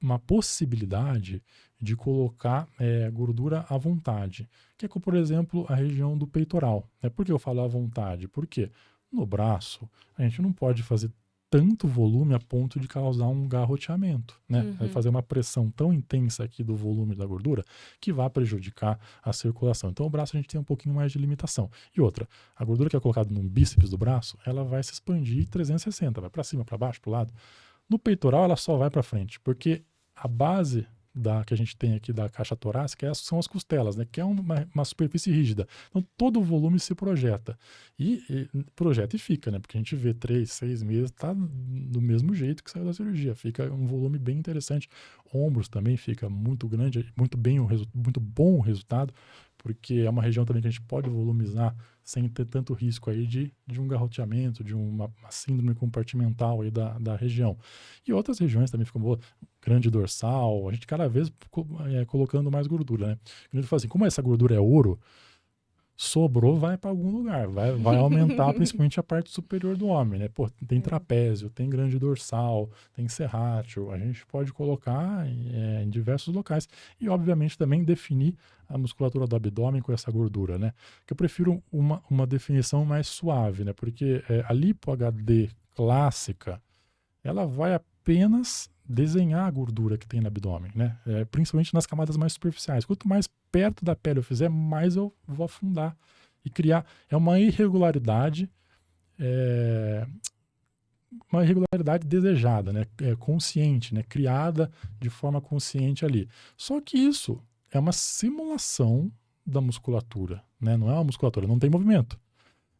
uma possibilidade de colocar gordura à vontade, que é, por exemplo, a região do peitoral. Por que eu falo à vontade? Porque no braço a gente não pode fazer tanto volume a ponto de causar um garroteamento, né? Vai fazer uma pressão tão intensa aqui do volume da gordura que vai prejudicar a circulação. Então o braço a gente tem um pouquinho mais de limitação. E outra, a gordura que é colocada no bíceps do braço, ela vai se expandir 360, vai para cima, para baixo, para o lado. No peitoral ela só vai para frente, porque a base que a gente tem aqui da caixa torácica são as costelas, né? Que é uma superfície rígida. Então todo o volume se projeta. E projeta e fica, né? Porque a gente vê 3, 6 meses, tá do mesmo jeito que saiu da cirurgia. Fica um volume bem interessante. Ombros também fica muito grande, muito bom o resultado, porque é uma região também que a gente pode volumizar sem ter tanto risco aí de um garroteamento, de uma síndrome compartimental aí da região. E outras regiões também ficam boas, grande dorsal, a gente cada vez colocando mais gordura, né? Eu falo assim, como essa gordura é ouro, Sobrou, vai para algum lugar, vai aumentar principalmente a parte superior do homem, né? Pô, tem trapézio, tem grande dorsal, tem serrátil, a gente pode colocar em diversos locais. E, obviamente, também definir a musculatura do abdômen com essa gordura, né? Que eu prefiro uma definição mais suave, né? Porque a lipo HD clássica, ela vai apenas desenhar a gordura que tem no abdômen, né? Principalmente nas camadas mais superficiais. Quanto mais perto da pele eu fizer, mais eu vou afundar e criar. É é, uma irregularidade desejada, né? Consciente, né? Criada de forma consciente ali. Só que isso é uma simulação da musculatura, né? Não é uma musculatura, não tem movimento.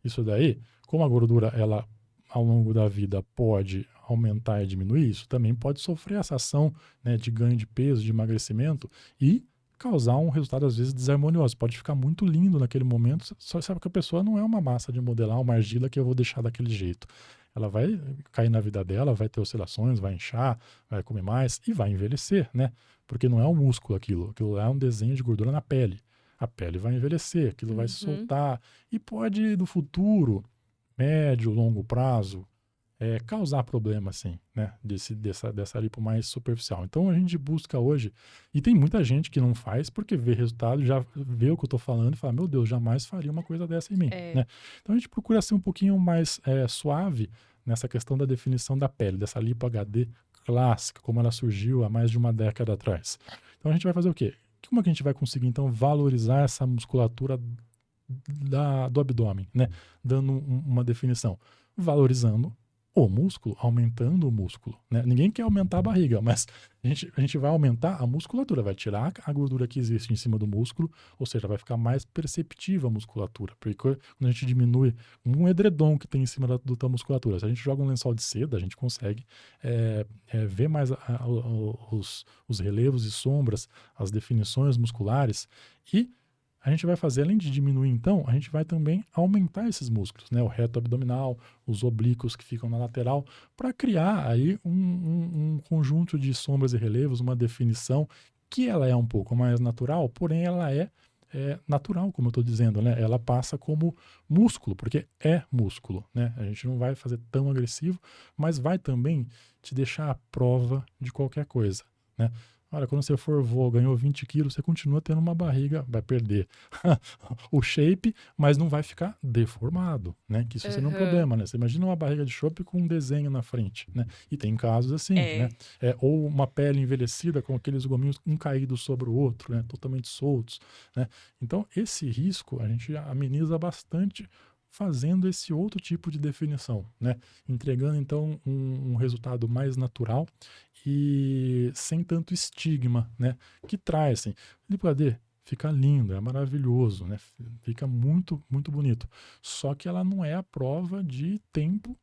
Isso daí, como a gordura, ela ao longo da vida pode aumentar e diminuir, isso também pode sofrer essa ação, né, de ganho de peso, de emagrecimento e causar um resultado às vezes desarmonioso. Pode ficar muito lindo naquele momento, só sabe que a pessoa não é uma massa de modelar, uma argila que eu vou deixar daquele jeito. Ela vai cair na vida dela, vai ter oscilações, vai inchar, vai comer mais e vai envelhecer, né? Porque não é um músculo aquilo é um desenho de gordura na pele. A pele vai envelhecer, aquilo vai se soltar e pode, no futuro, médio, longo prazo, causar problema, assim, né? Dessa lipo mais superficial. Então, a gente busca hoje, e tem muita gente que não faz porque vê resultado, já vê o que eu tô falando e fala, meu Deus, jamais faria uma coisa dessa em mim, né? Então, a gente procura ser um pouquinho mais suave nessa questão da definição da pele, dessa lipo HD clássica, como ela surgiu há mais de uma década atrás. Então, a gente vai fazer o quê? Como é que a gente vai conseguir, então, valorizar essa musculatura do abdômen, né? Dando uma definição. Valorizando o músculo, aumentando o músculo, né? Ninguém quer aumentar a barriga, mas a gente vai aumentar a musculatura, vai tirar a gordura que existe em cima do músculo, ou seja, vai ficar mais perceptível a musculatura, porque quando a gente diminui um edredom que tem em cima da tua musculatura, se a gente joga um lençol de seda, a gente consegue ver mais os relevos e sombras, as definições musculares, e a gente vai fazer, além de diminuir, então, a gente vai também aumentar esses músculos, né? O reto abdominal, os oblíquos que ficam na lateral, para criar aí um conjunto de sombras e relevos, uma definição que ela é um pouco mais natural, porém ela é natural, como eu estou dizendo, né? Ela passa como músculo, porque é músculo, né? A gente não vai fazer tão agressivo, mas vai também te deixar à prova de qualquer coisa, né? Olha, quando você for voar, ganhou 20 quilos, você continua tendo uma barriga, vai perder o shape, mas não vai ficar deformado, né? Que isso seria um problema, né? Você imagina uma barriga de chope com um desenho na frente, né? E tem casos assim, né? Ou uma pele envelhecida com aqueles gominhos um caído sobre o outro, né? Totalmente soltos, né? Então, esse risco a gente ameniza bastante fazendo esse outro tipo de definição, né? Entregando, então, um resultado mais natural e sem tanto estigma, né? Que traz, assim, lipo HD fica lindo, é maravilhoso, né? Fica muito, muito bonito. Só que ela não é a prova de tempo,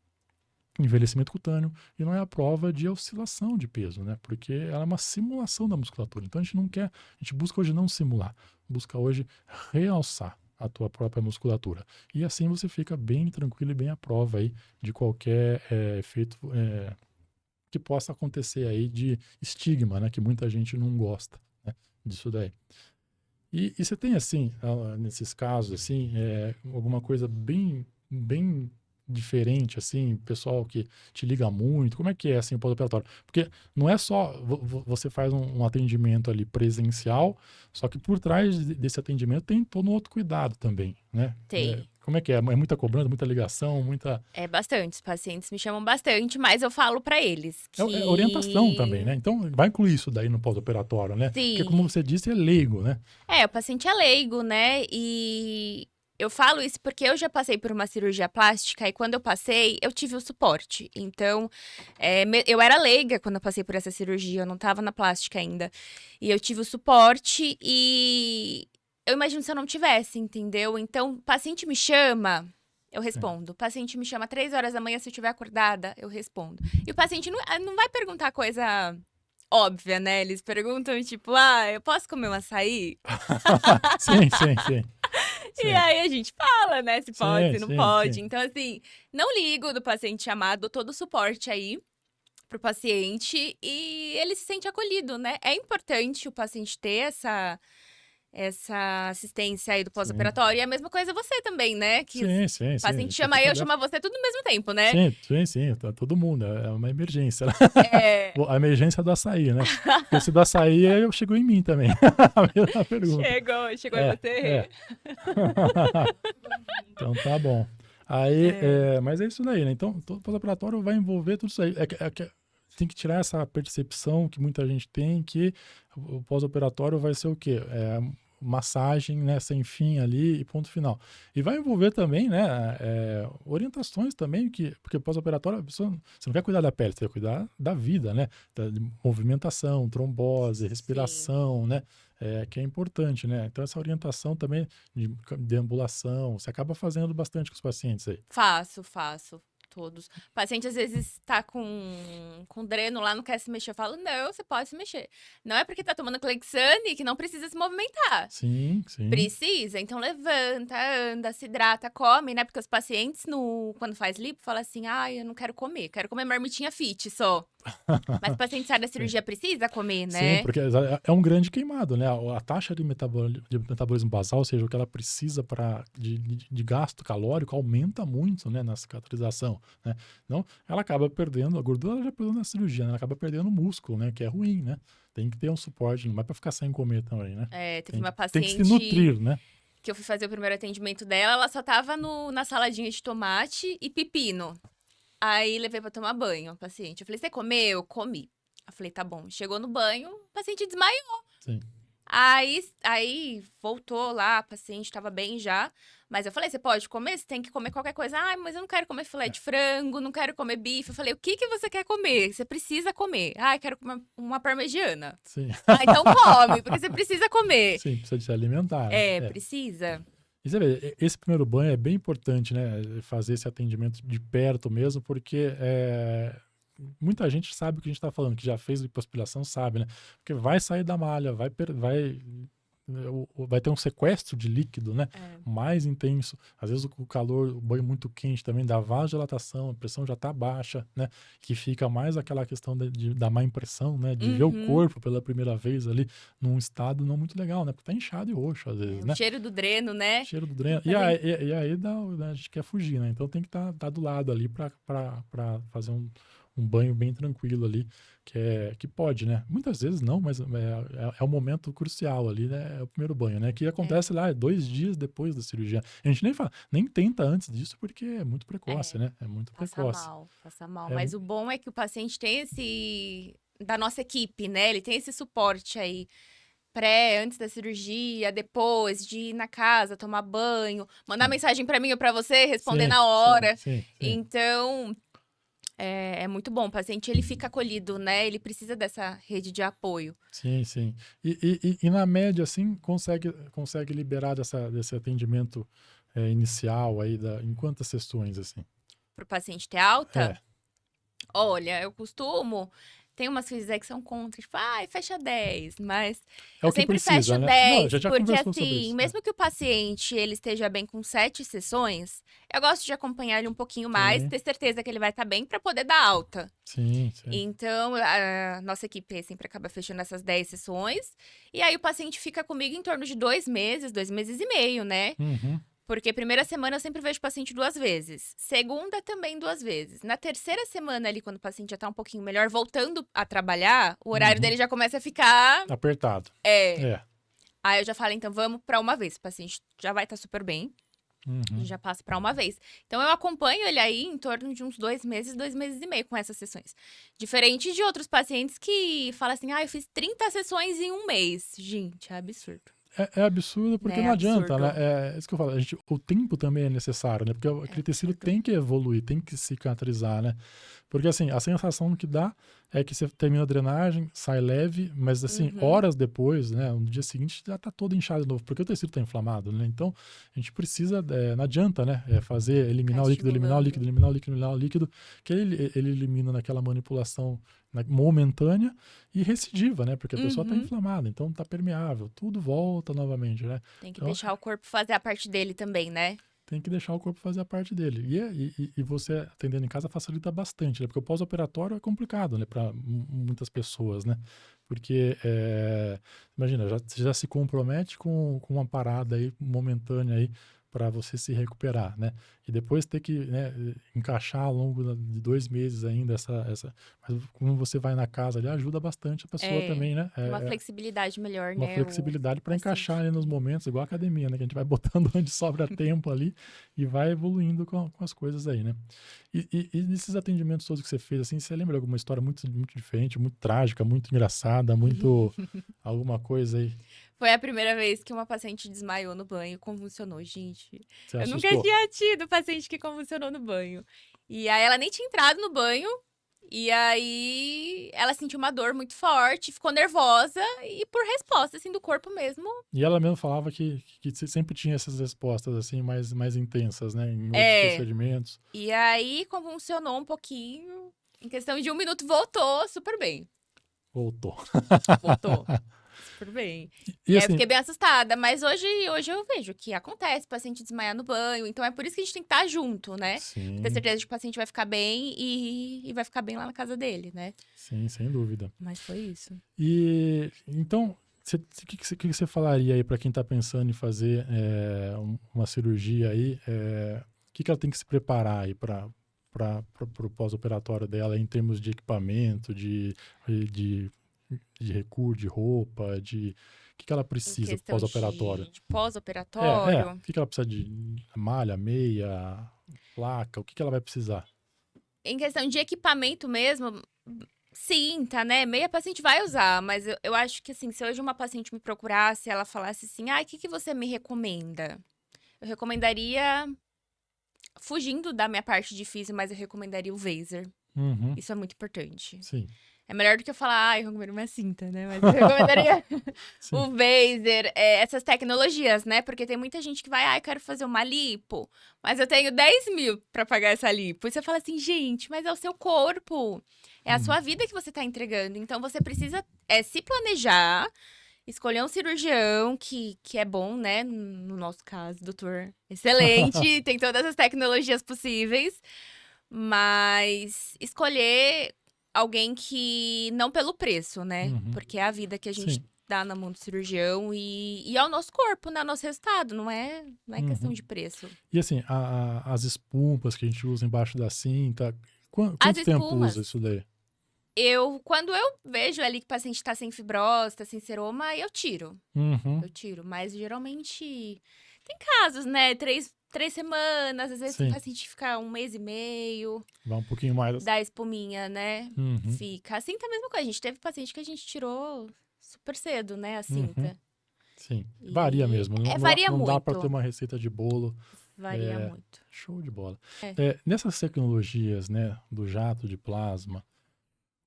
envelhecimento cutâneo, e não é a prova de oscilação de peso, né? Porque ela é uma simulação da musculatura. Então a gente busca hoje não simular, busca hoje realçar a tua própria musculatura. E assim você fica bem tranquilo e bem à prova aí de qualquer efeito que possa acontecer aí de estigma, né? Que muita gente não gosta, né, disso daí. E você tem, assim, nesses casos, assim, alguma coisa bem diferente, assim, pessoal que te liga muito, como é que é, assim, o pós-operatório? Porque não é só você faz um atendimento ali presencial, só que por trás desse atendimento tem todo um outro cuidado também, né? Tem. Como é que é? É muita cobrança, muita ligação, muita... É bastante, os pacientes me chamam bastante, mas eu falo pra eles É orientação também, né? que Então, vai incluir isso daí no pós-operatório, né? Porque, como sim. você disse, é leigo, né? O paciente é leigo, né? E eu falo isso porque eu já passei por uma cirurgia plástica e quando eu passei, eu tive o suporte. Então, eu era leiga quando eu passei por essa cirurgia, eu não tava na plástica ainda. E eu tive o suporte e eu imagino se eu não tivesse, entendeu? Então, o paciente me chama, eu respondo. O paciente me chama 3 horas da manhã, se eu estiver acordada, eu respondo. E o paciente não vai perguntar coisa óbvia, né? Eles perguntam, tipo, eu posso comer um açaí? Sim, sim, sim. E aí a gente fala, né? Se pode, Sim, se não sim, pode. sim. Então, assim, não ligo do paciente chamado, dou todo o suporte aí pro paciente e ele se sente acolhido, né? É importante o paciente ter essa assistência aí do Sim. pós-operatório. E a mesma coisa você também, né? Que Sim. o paciente Tá chama tudo eu, aberto. chama você, tudo no mesmo tempo, né? Sim, tá todo mundo. É uma emergência, né? É, A emergência do açaí, né? Porque se do açaí, aí chegou em mim também. A mesma pergunta. chegou em É, você. é. Então tá bom. Aí, É, mas é isso daí, né? Então, todo pós-operatório vai envolver tudo isso aí. Tem que tirar essa percepção que muita gente tem que o pós-operatório vai ser o quê? Massagem, né, sem fim ali e ponto final. E vai envolver também, né, orientações também, porque pós-operatório a pessoa, você não vai cuidar da pele, você vai cuidar da vida, né, de movimentação, trombose, sim. respiração, né, que é importante, né. Então essa orientação também de deambulação, você acaba fazendo bastante com os pacientes aí. Faço. Todos. O paciente às vezes tá com dreno lá, não quer se mexer. Eu falo, não, você pode se mexer. Não é porque tá tomando Clexane que não precisa se movimentar. Sim, sim. Precisa, então levanta, anda, se hidrata, come, né? Porque os pacientes, quando faz lipo, falam assim: ai, eu não quero comer marmitinha fit só. Mas o paciente sai da Sim. cirurgia precisa comer, Sim, né? porque é um grande queimado, né? A taxa de metabolismo basal, ou seja, o que ela precisa de gasto calórico, aumenta muito, né, na cicatrização, né? Então, ela acaba perdendo, a gordura ela já perdeu na cirurgia, né? Ela acaba perdendo músculo, né? Que é ruim, né? Tem que ter um suporte, não é para ficar sem comer também, né? É, teve Tem, uma tem que se paciente nutrir, né? que eu fui fazer o primeiro atendimento dela, ela só tava na saladinha de tomate e pepino. Aí levei pra tomar banho, a paciente. Eu falei, você comeu? Comi. Eu falei, tá bom. Chegou no banho, o paciente desmaiou. Sim. Aí voltou lá, a paciente tava bem já. Mas eu falei, você pode comer? Você tem que comer qualquer coisa. Ah, mas eu não quero comer filé de frango, não quero comer bife. Eu falei, o que você quer comer? Você precisa comer. Ah, eu quero comer uma parmegiana. Sim. Ah, então come, porque você precisa comer. Sim, precisa de se alimentar, né? É, precisa. E você vê, esse primeiro banho é bem importante, né? Fazer esse atendimento de perto mesmo, porque muita gente sabe o que a gente está falando, que já fez lipoaspiração, sabe, né? Porque vai sair da malha, vai ter um sequestro de líquido, né? É. Mais intenso. Às vezes o calor, o banho muito quente também dá vasodilatação, a pressão já está baixa, né? Que fica mais aquela questão da má impressão, né? De ver o Uhum. corpo pela primeira vez ali num estado não muito legal, né? Porque tá inchado e roxo às vezes, O né? cheiro do dreno, né? Cheiro do dreno. E Também. aí a gente quer fugir, né? Então tem que estar do lado ali para fazer um banho bem tranquilo ali, que pode, né? Muitas vezes não, mas é um momento crucial ali, né? É o primeiro banho, né? Que É. acontece lá 2 dias depois da cirurgia. A gente nem tenta antes disso, porque é muito precoce, É. né? É muito Passa precoce. mal, passa mal. É, Mas o bom é que o paciente tem esse. Da nossa equipe, né? Ele tem esse suporte aí. Antes da cirurgia, depois de ir na casa, tomar banho, mandar sim, mensagem pra mim ou pra você, responder sim, na sim, hora. sim, sim. Então, é muito bom. O paciente, ele fica acolhido, né? Ele precisa dessa rede de apoio. Sim, sim. E na média, assim, consegue liberar desse atendimento inicial aí, em quantas sessões, assim? Pro paciente ter alta, É, olha, eu costumo. Tem umas coisas aí que são contra, tipo, ai, fecha 10, mas é eu o que sempre fecho precisa, né? Não, a 10, gente já porque conversou sobre assim, isso, né? mesmo que o paciente ele esteja bem com 7 sessões, eu gosto de acompanhar ele um pouquinho mais, Sim, ter certeza que ele vai estar bem para poder dar alta. sim, sim. Então, a nossa equipe sempre acaba fechando essas 10 sessões, e aí o paciente fica comigo em torno de 2 meses, 2 meses e meio, né? Uhum, Porque primeira semana eu sempre vejo o paciente 2 vezes. Segunda também 2 vezes. Na terceira semana ali, quando o paciente já tá um pouquinho melhor, voltando a trabalhar, o horário uhum. dele já começa a ficar. Apertado. É. É. Aí eu já falo, então vamos pra uma vez. O paciente já vai estar super bem. A Uhum. gente já passa pra uma vez. Então eu acompanho ele aí em torno de uns 2 meses, 2 meses e meio com essas sessões. Diferente de outros pacientes que falam assim, eu fiz 30 sessões em um mês. Gente, é absurdo. É absurdo porque Né? não adianta, né? Absurdo. É isso que eu falo. O tempo também é necessário, né? Porque É aquele tecido absurdo. tem que evoluir, tem que cicatrizar, né? Porque assim, a sensação que dá é que você termina a drenagem, sai leve, mas assim, Uhum. horas depois, né? No dia seguinte já tá todo inchado de novo, porque o tecido tá inflamado, né? Então, a gente precisa, não adianta, né? Ficar Eliminar o líquido, eliminar o líquido, estimulando. eliminar o líquido, eliminar o líquido, que ele elimina naquela manipulação momentânea e recidiva, né? Porque a pessoa está Uhum. inflamada, então está permeável, tudo volta novamente, né? Tem que Então deixar o corpo fazer a parte dele também, né? tem que deixar o corpo fazer a parte dele. E você atendendo em casa facilita bastante, né? Porque o pós-operatório é complicado, né? Para muitas pessoas, né? Porque, imagina, você já se compromete com uma parada aí momentânea aí para você se recuperar, né? E depois ter que, né, encaixar ao longo de 2 meses ainda mas como você vai na casa ali, ajuda bastante a pessoa É, também, né? uma flexibilidade melhor, Uma né? O flexibilidade para encaixar paciente. ali nos momentos, igual a academia, né? Que a gente vai botando onde sobra tempo ali e vai evoluindo com as coisas aí, né? E nesses atendimentos todos que você fez, assim, você lembra de alguma história muito, muito diferente, muito trágica, muito engraçada, muito alguma coisa aí? Foi a primeira vez que uma paciente desmaiou no banho, convulsionou, gente. Você Eu nunca assustou? tinha tido paciente que convulsionou no banho. E aí ela nem tinha entrado no banho. E aí ela sentiu uma dor muito forte, ficou nervosa e por resposta assim do corpo mesmo. E ela mesmo falava que você sempre tinha essas respostas, assim, mais intensas, né? Em outros É. procedimentos. E aí convulsionou um pouquinho. Em questão de 1 minuto voltou super bem. Voltou. Voltou. Super bem. E E aí eu assim, fiquei bem assustada, mas hoje eu vejo que acontece, paciente desmaiar no banho, então é por isso que a gente tem que estar junto, né? Pra ter sim, certeza de que o paciente vai ficar bem e vai ficar bem lá na casa dele, né? sim, sem dúvida. Mas foi isso. E então, que você falaria aí para quem está pensando em fazer uma cirurgia aí? Que ela tem que se preparar aí para o pós-operatório dela em termos de equipamento, de, de recurso, de roupa, que ela Em precisa pro questão pós-operatório? de pós-operatório, O que ela precisa de malha, meia, placa, o que ela vai precisar? em questão de equipamento mesmo, sim, tá, né? Meia paciente vai usar, mas eu acho que assim, se hoje uma paciente me procurasse, ela falasse assim, o que você me recomenda? Eu recomendaria, fugindo da minha parte de físio, mas eu recomendaria o Vaser. Uhum, Isso é muito importante. sim. É melhor do que eu falar, eu recomendo uma cinta, né? Mas eu recomendaria Sim. o Vaser, essas tecnologias, né? Porque tem muita gente que vai, eu quero fazer uma lipo, mas eu tenho 10 mil pra pagar essa lipo. E você fala assim, gente, mas é o seu corpo, é a Uhum. sua vida que você tá entregando. Então você precisa se planejar, escolher um cirurgião que é bom, né? No nosso caso, doutor excelente, tem todas as tecnologias possíveis. Mas escolher alguém que não pelo preço, né? Uhum. Porque é a vida que a gente Sim. dá na mão do cirurgião e é o nosso corpo, né? O nosso resultado, não é questão Uhum. de preço. E assim, as espumas que a gente usa embaixo da cinta, As quanto tempo usa espumas, isso daí? quando eu vejo ali que o paciente tá sem fibrose, tá sem seroma, eu tiro. Uhum. Eu tiro. Mas geralmente tem casos, né? Três semanas, às vezes tem Sim, paciente que fica 1 mês e meio. vai um pouquinho mais. Da espuminha, né? Uhum. Fica. A cinta é a mesma coisa. A gente teve paciente que a gente tirou super cedo, né? A Uhum. cinta. Sim, varia E mesmo. Não, varia não dá para ter muito. uma receita de bolo. Varia É, muito. show de bola. É. Nessas tecnologias, né, do jato de plasma,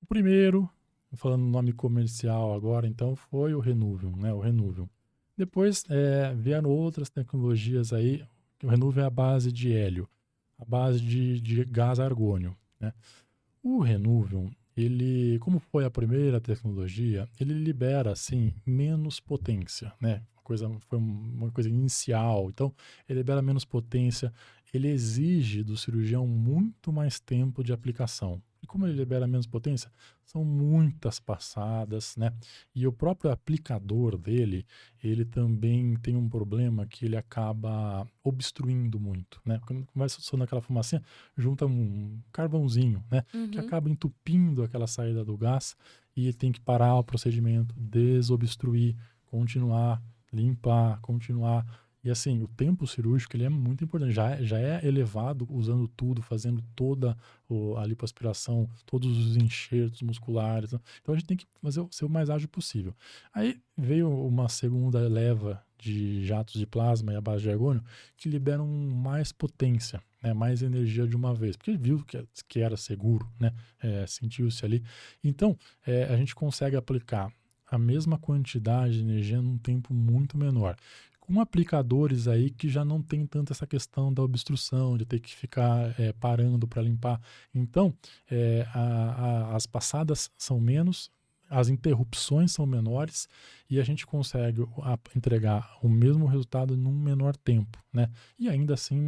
o primeiro, falando o nome comercial agora, então, foi o Renuvium, né, o Renuvium. Depois vieram outras tecnologias aí, que o Renuvium é a base de hélio, a base de gás argônio, né. O Renuvium, ele, como foi a primeira tecnologia, ele libera assim menos potência, né? Foi uma coisa inicial, então ele libera menos potência, ele exige do cirurgião muito mais tempo de aplicação. E como ele libera menos potência, são muitas passadas, né? E o próprio aplicador dele, ele também tem um problema que ele acaba obstruindo muito, né? Quando vai soltando aquela fumacinha, junta um carvãozinho, né? Que Uhum. acaba entupindo aquela saída do gás e tem que parar o procedimento, desobstruir, continuar, limpar, continuar. E assim, o tempo cirúrgico ele é muito importante, já é elevado usando tudo, fazendo toda a lipoaspiração, todos os enxertos musculares. Né? Então a gente tem que fazer ser o mais ágil possível. Aí veio uma segunda leva de jatos de plasma e a base de argônio que liberam mais potência, né, mais energia de uma vez, porque viu que era seguro, né, sentiu-se ali. Então, a gente consegue aplicar a mesma quantidade de energia num tempo muito menor. Com aplicadores aí que já não tem tanto essa questão da obstrução, de ter que ficar parando para limpar. Então, as passadas são menos, as interrupções são menores e a gente consegue entregar o mesmo resultado num menor tempo, né? E ainda assim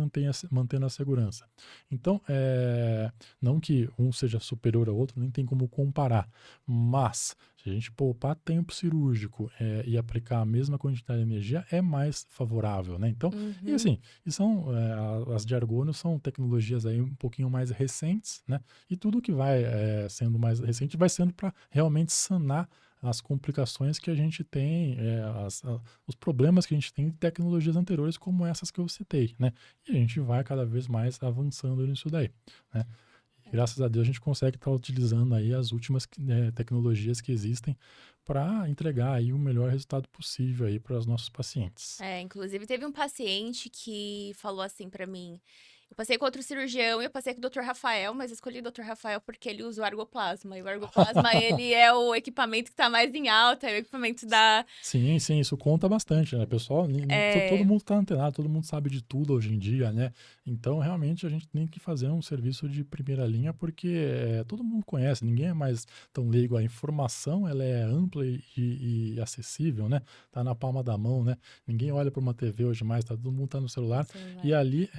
mantendo a segurança. Então, não que um seja superior ao outro, nem tem como comparar, mas se a gente poupar tempo cirúrgico e aplicar a mesma quantidade de energia, é mais favorável, né? Então, e Uhum. assim, as de argônio são tecnologias aí um pouquinho mais recentes, né? E tudo que vai sendo mais recente vai sendo para realmente sanar as complicações que a gente tem, os problemas que a gente tem de tecnologias anteriores, como essas que eu citei, né? E a gente vai cada vez mais avançando nisso daí, né? E graças a Deus a gente consegue estar utilizando aí as últimas tecnologias que existem para entregar aí o melhor resultado possível aí para os nossos pacientes. Inclusive teve um paciente que falou assim pra mim, eu passei com outro cirurgião e eu passei com o Dr. Rafael, mas eu escolhi o Dr. Rafael porque ele usa o argoplasma. E o argoplasma, ele é o equipamento que tá mais em alta, é o equipamento da... Sim, sim, isso conta bastante, né, pessoal? Todo É, mundo está antenado, todo mundo sabe de tudo hoje em dia, né? Então, realmente, a gente tem que fazer um serviço de primeira linha, porque todo mundo conhece, ninguém é mais tão leigo. A informação, ela é ampla e acessível, né? Tá na palma da mão, né? Ninguém olha para uma TV hoje mais, todo mundo tá no no celular, e celular. ali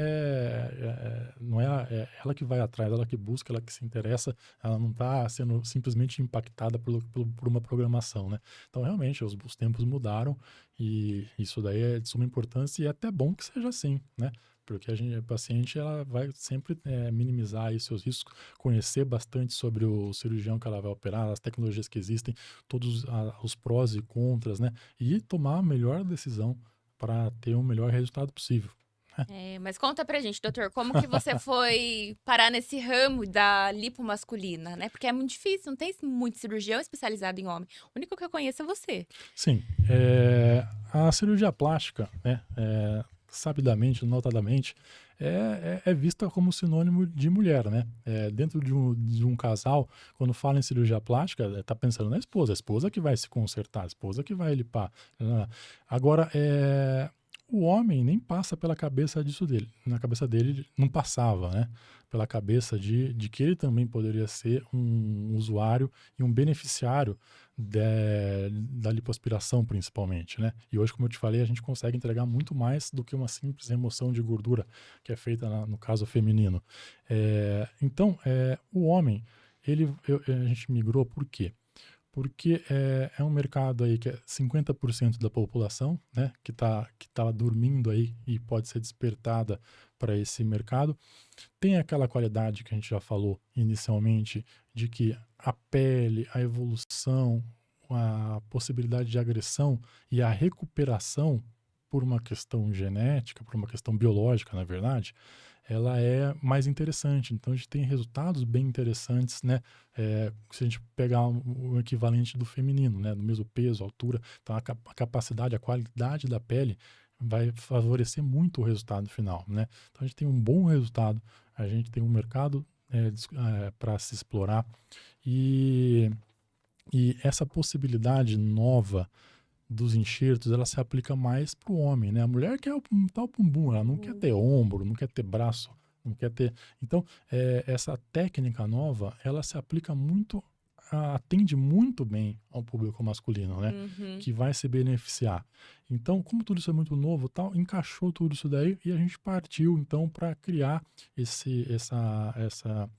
não é ela que vai atrás, ela que busca, ela que se interessa, ela não está sendo simplesmente impactada por uma programação, né? Então, realmente, os tempos mudaram e isso daí é de suma importância e é até bom que seja assim, né? Porque a paciente ela vai sempre minimizar aí seus riscos, conhecer bastante sobre o cirurgião que ela vai operar, as tecnologias que existem, todos os prós e contras, né? E tomar a melhor decisão para ter o melhor resultado possível. Mas conta pra gente, doutor, como que você foi parar nesse ramo da lipo masculina, né? Porque é muito difícil, não tem muito cirurgião especializado em homem. O único que eu conheço é você. Sim, a cirurgia plástica, né, sabidamente, notadamente, é vista como sinônimo de mulher, né? Dentro de um casal, quando fala em cirurgia plástica, está pensando na esposa, a esposa que vai se consertar, a esposa que vai limpar. Agora, o homem nem passa pela cabeça disso dele, na cabeça dele não passava, né? Pela cabeça de que ele também poderia ser um usuário e um beneficiário da lipoaspiração, principalmente, né? E hoje, como eu te falei, a gente consegue entregar muito mais do que uma simples remoção de gordura que é feita no caso feminino. Então, o homem, a gente migrou por quê? Porque é um mercado aí que é 50% da população, né, que tá dormindo aí e pode ser despertada para esse mercado. Tem aquela qualidade que a gente já falou inicialmente, de que a pele, a evolução, a possibilidade de agressão e a recuperação por uma questão genética, por uma questão biológica, na verdade, ela é mais interessante. Então, a gente tem resultados bem interessantes, né? Se a gente pegar o equivalente do feminino, né? Do mesmo peso, altura, então a capacidade, a qualidade da pele vai favorecer muito o resultado final, né? Então, a gente tem um bom resultado, a gente tem um mercado para se explorar e, e essa possibilidade nova dos enxertos, ela se aplica mais para o homem, né? A mulher quer o tal bumbum, ela não quer ter ombro, não quer ter braço, não quer ter... Então, essa técnica nova, ela se aplica muito, atende muito bem ao público masculino, né? Uhum. Que vai se beneficiar. Então, como tudo isso é muito novo, tal, encaixou tudo isso daí e a gente partiu, então, para criar essa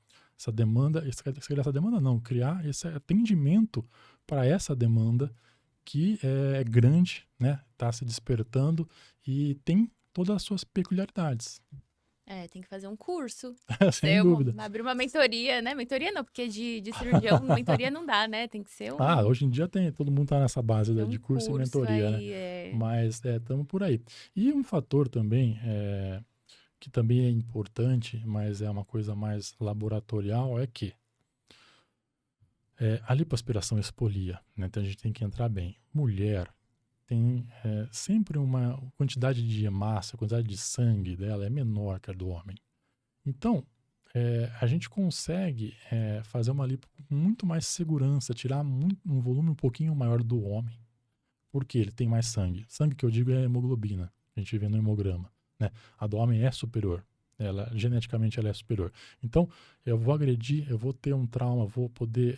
demanda, essa demanda não, criar esse atendimento para essa demanda que é grande, né? Está se despertando e tem todas as suas peculiaridades. Tem que fazer um curso. Sem dúvida. Abrir uma mentoria, né? Mentoria não, porque de cirurgião, mentoria não dá, né? Tem que ser Hoje em dia todo mundo está nessa base ter de um curso e curso mentoria, né? aí. Mas estamos por aí. E um fator também, que também é importante, mas é uma coisa mais laboratorial, é que a lipoaspiração expolia, né? Então a gente tem que entrar bem. Mulher tem sempre uma quantidade de massa, a quantidade de sangue dela é menor que a do homem. Então, a gente consegue fazer uma lipo com muito mais segurança, tirar um volume um pouquinho maior do homem, porque ele tem mais sangue. Sangue que eu digo é hemoglobina, a gente vê no hemograma, né? A do homem é superior. Geneticamente ela é superior. Então, eu vou agredir, eu vou ter um trauma, vou poder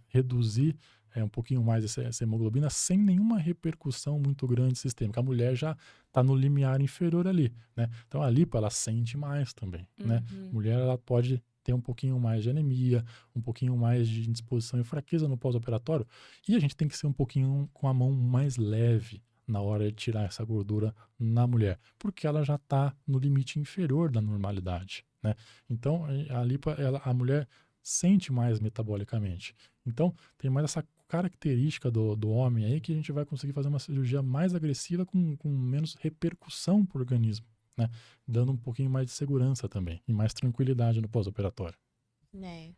reduzir um pouquinho mais essa hemoglobina sem nenhuma repercussão muito grande sistêmica. A mulher já está no limiar inferior ali, né? Então a lipo ela sente mais também, né? A mulher ela pode ter um pouquinho mais de anemia, um pouquinho mais de indisposição e fraqueza no pós-operatório, e a gente tem que ser um pouquinho com a mão mais leve na hora de tirar essa gordura na mulher, porque ela já está no limite inferior da normalidade, né? Então a lipo, a mulher sente mais metabolicamente. Então tem mais essa característica do homem aí que a gente vai conseguir fazer uma cirurgia mais agressiva com menos repercussão para o organismo, né? Dando um pouquinho mais de segurança também e mais tranquilidade no pós-operatório. Né?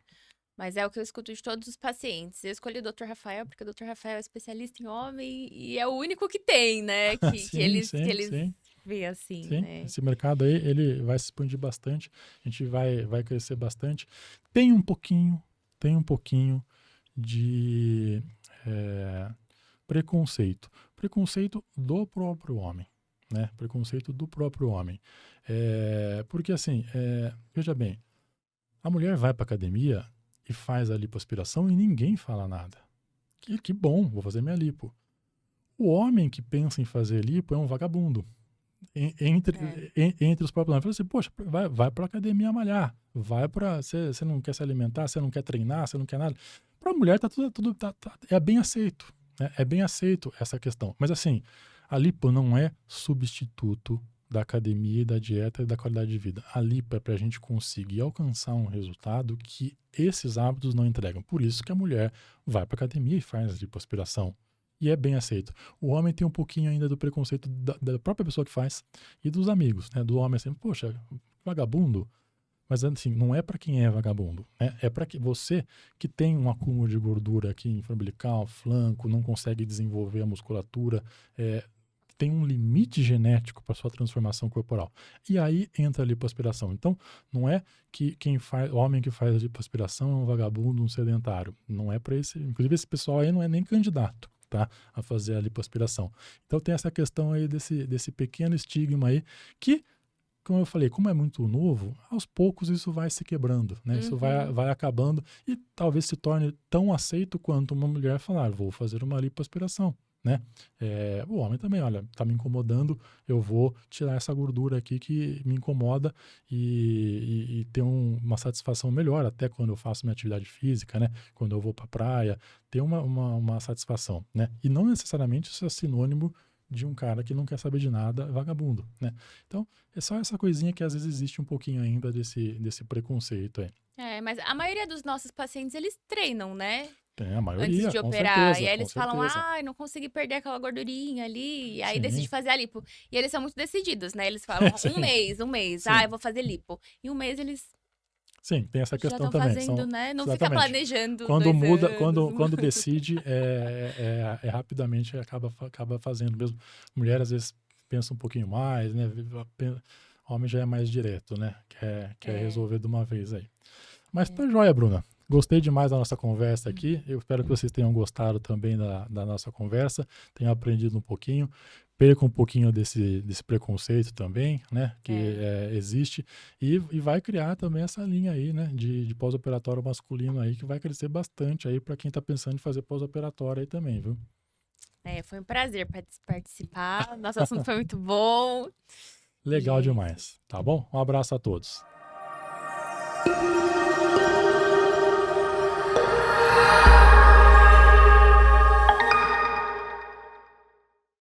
Mas é o que eu escuto de todos os pacientes. Eu escolhi o Dr. Rafael porque o Dr. Rafael é especialista em homem e é o único que tem, né? Que Sim, eles sim. vê assim, Sim, né? esse mercado aí, ele vai se expandir bastante, a gente vai crescer bastante. Tem um pouquinho de preconceito. Preconceito do próprio homem, né? Preconceito do próprio homem. Porque assim, veja bem, a mulher vai para academia e faz a lipoaspiração e ninguém fala nada. Que bom, vou fazer minha lipo. O homem que pensa em fazer lipo é um vagabundo. Entre os próprios homens. Assim, poxa, vai para a academia malhar. Você não quer se alimentar, você não quer treinar, você não quer nada. Para a mulher é bem aceito. Né? É bem aceito essa questão. Mas assim, a lipo não é substituto da academia e da dieta e da qualidade de vida. A lipo é para a gente conseguir alcançar um resultado que esses hábitos não entregam. Por isso que a mulher vai para a academia e faz lipoaspiração. E é bem aceito. O homem tem um pouquinho ainda do preconceito da própria pessoa que faz e dos amigos, né? Do homem assim, poxa, vagabundo. Mas assim, não é para quem é vagabundo, né? É para que você que tem um acúmulo de gordura aqui em umbilical, flanco, não consegue desenvolver a musculatura, tem um limite genético para sua transformação corporal. E aí entra a lipoaspiração. Então, não é que o homem que faz a lipoaspiração é um vagabundo, um sedentário. Não é para esse. Inclusive, esse pessoal aí não é nem candidato, tá, a fazer a lipoaspiração. Então, tem essa questão aí desse pequeno estigma aí que, como eu falei, como é muito novo, aos poucos isso vai se quebrando, né? Isso vai acabando e talvez se torne tão aceito quanto uma mulher falar, vou fazer uma lipoaspiração, né? O homem também, olha, tá me incomodando, eu vou tirar essa gordura aqui que me incomoda e ter uma satisfação melhor, até quando eu faço minha atividade física, né? Quando eu vou pra praia, ter uma satisfação, né? E não necessariamente isso é sinônimo de um cara que não quer saber de nada, vagabundo, né? Então, é só essa coisinha que às vezes existe um pouquinho ainda desse preconceito aí. Mas a maioria dos nossos pacientes, eles treinam, né? Tem a maioria, Antes de com operar. certeza, E aí com eles falam, certeza. não consegui perder aquela gordurinha ali. E aí Sim, decide fazer a lipo. E eles são muito decididos, né? Eles falam sim, um mês. sim. Eu vou fazer lipo. E um mês eles Sim, tem essa já questão estão também. fazendo, né? Não fica Exatamente. planejando Quando 2 muda, anos. quando decide, rapidamente acaba fazendo mesmo. Mulher às vezes pensa um pouquinho mais, né? Homem já é mais direto, né? Quer resolver de uma vez aí. Mas tá joia, Bruna. Gostei demais da nossa conversa aqui. Eu espero que vocês tenham gostado também da nossa conversa, tenham aprendido um pouquinho, percam um pouquinho desse preconceito também, né? Que existe. E vai criar também essa linha aí, né? De pós-operatório masculino aí, que vai crescer bastante aí para quem tá pensando em fazer pós-operatório aí também, viu? Foi um prazer participar. Nosso assunto foi muito bom. Legal demais. Tá bom? Um abraço a todos.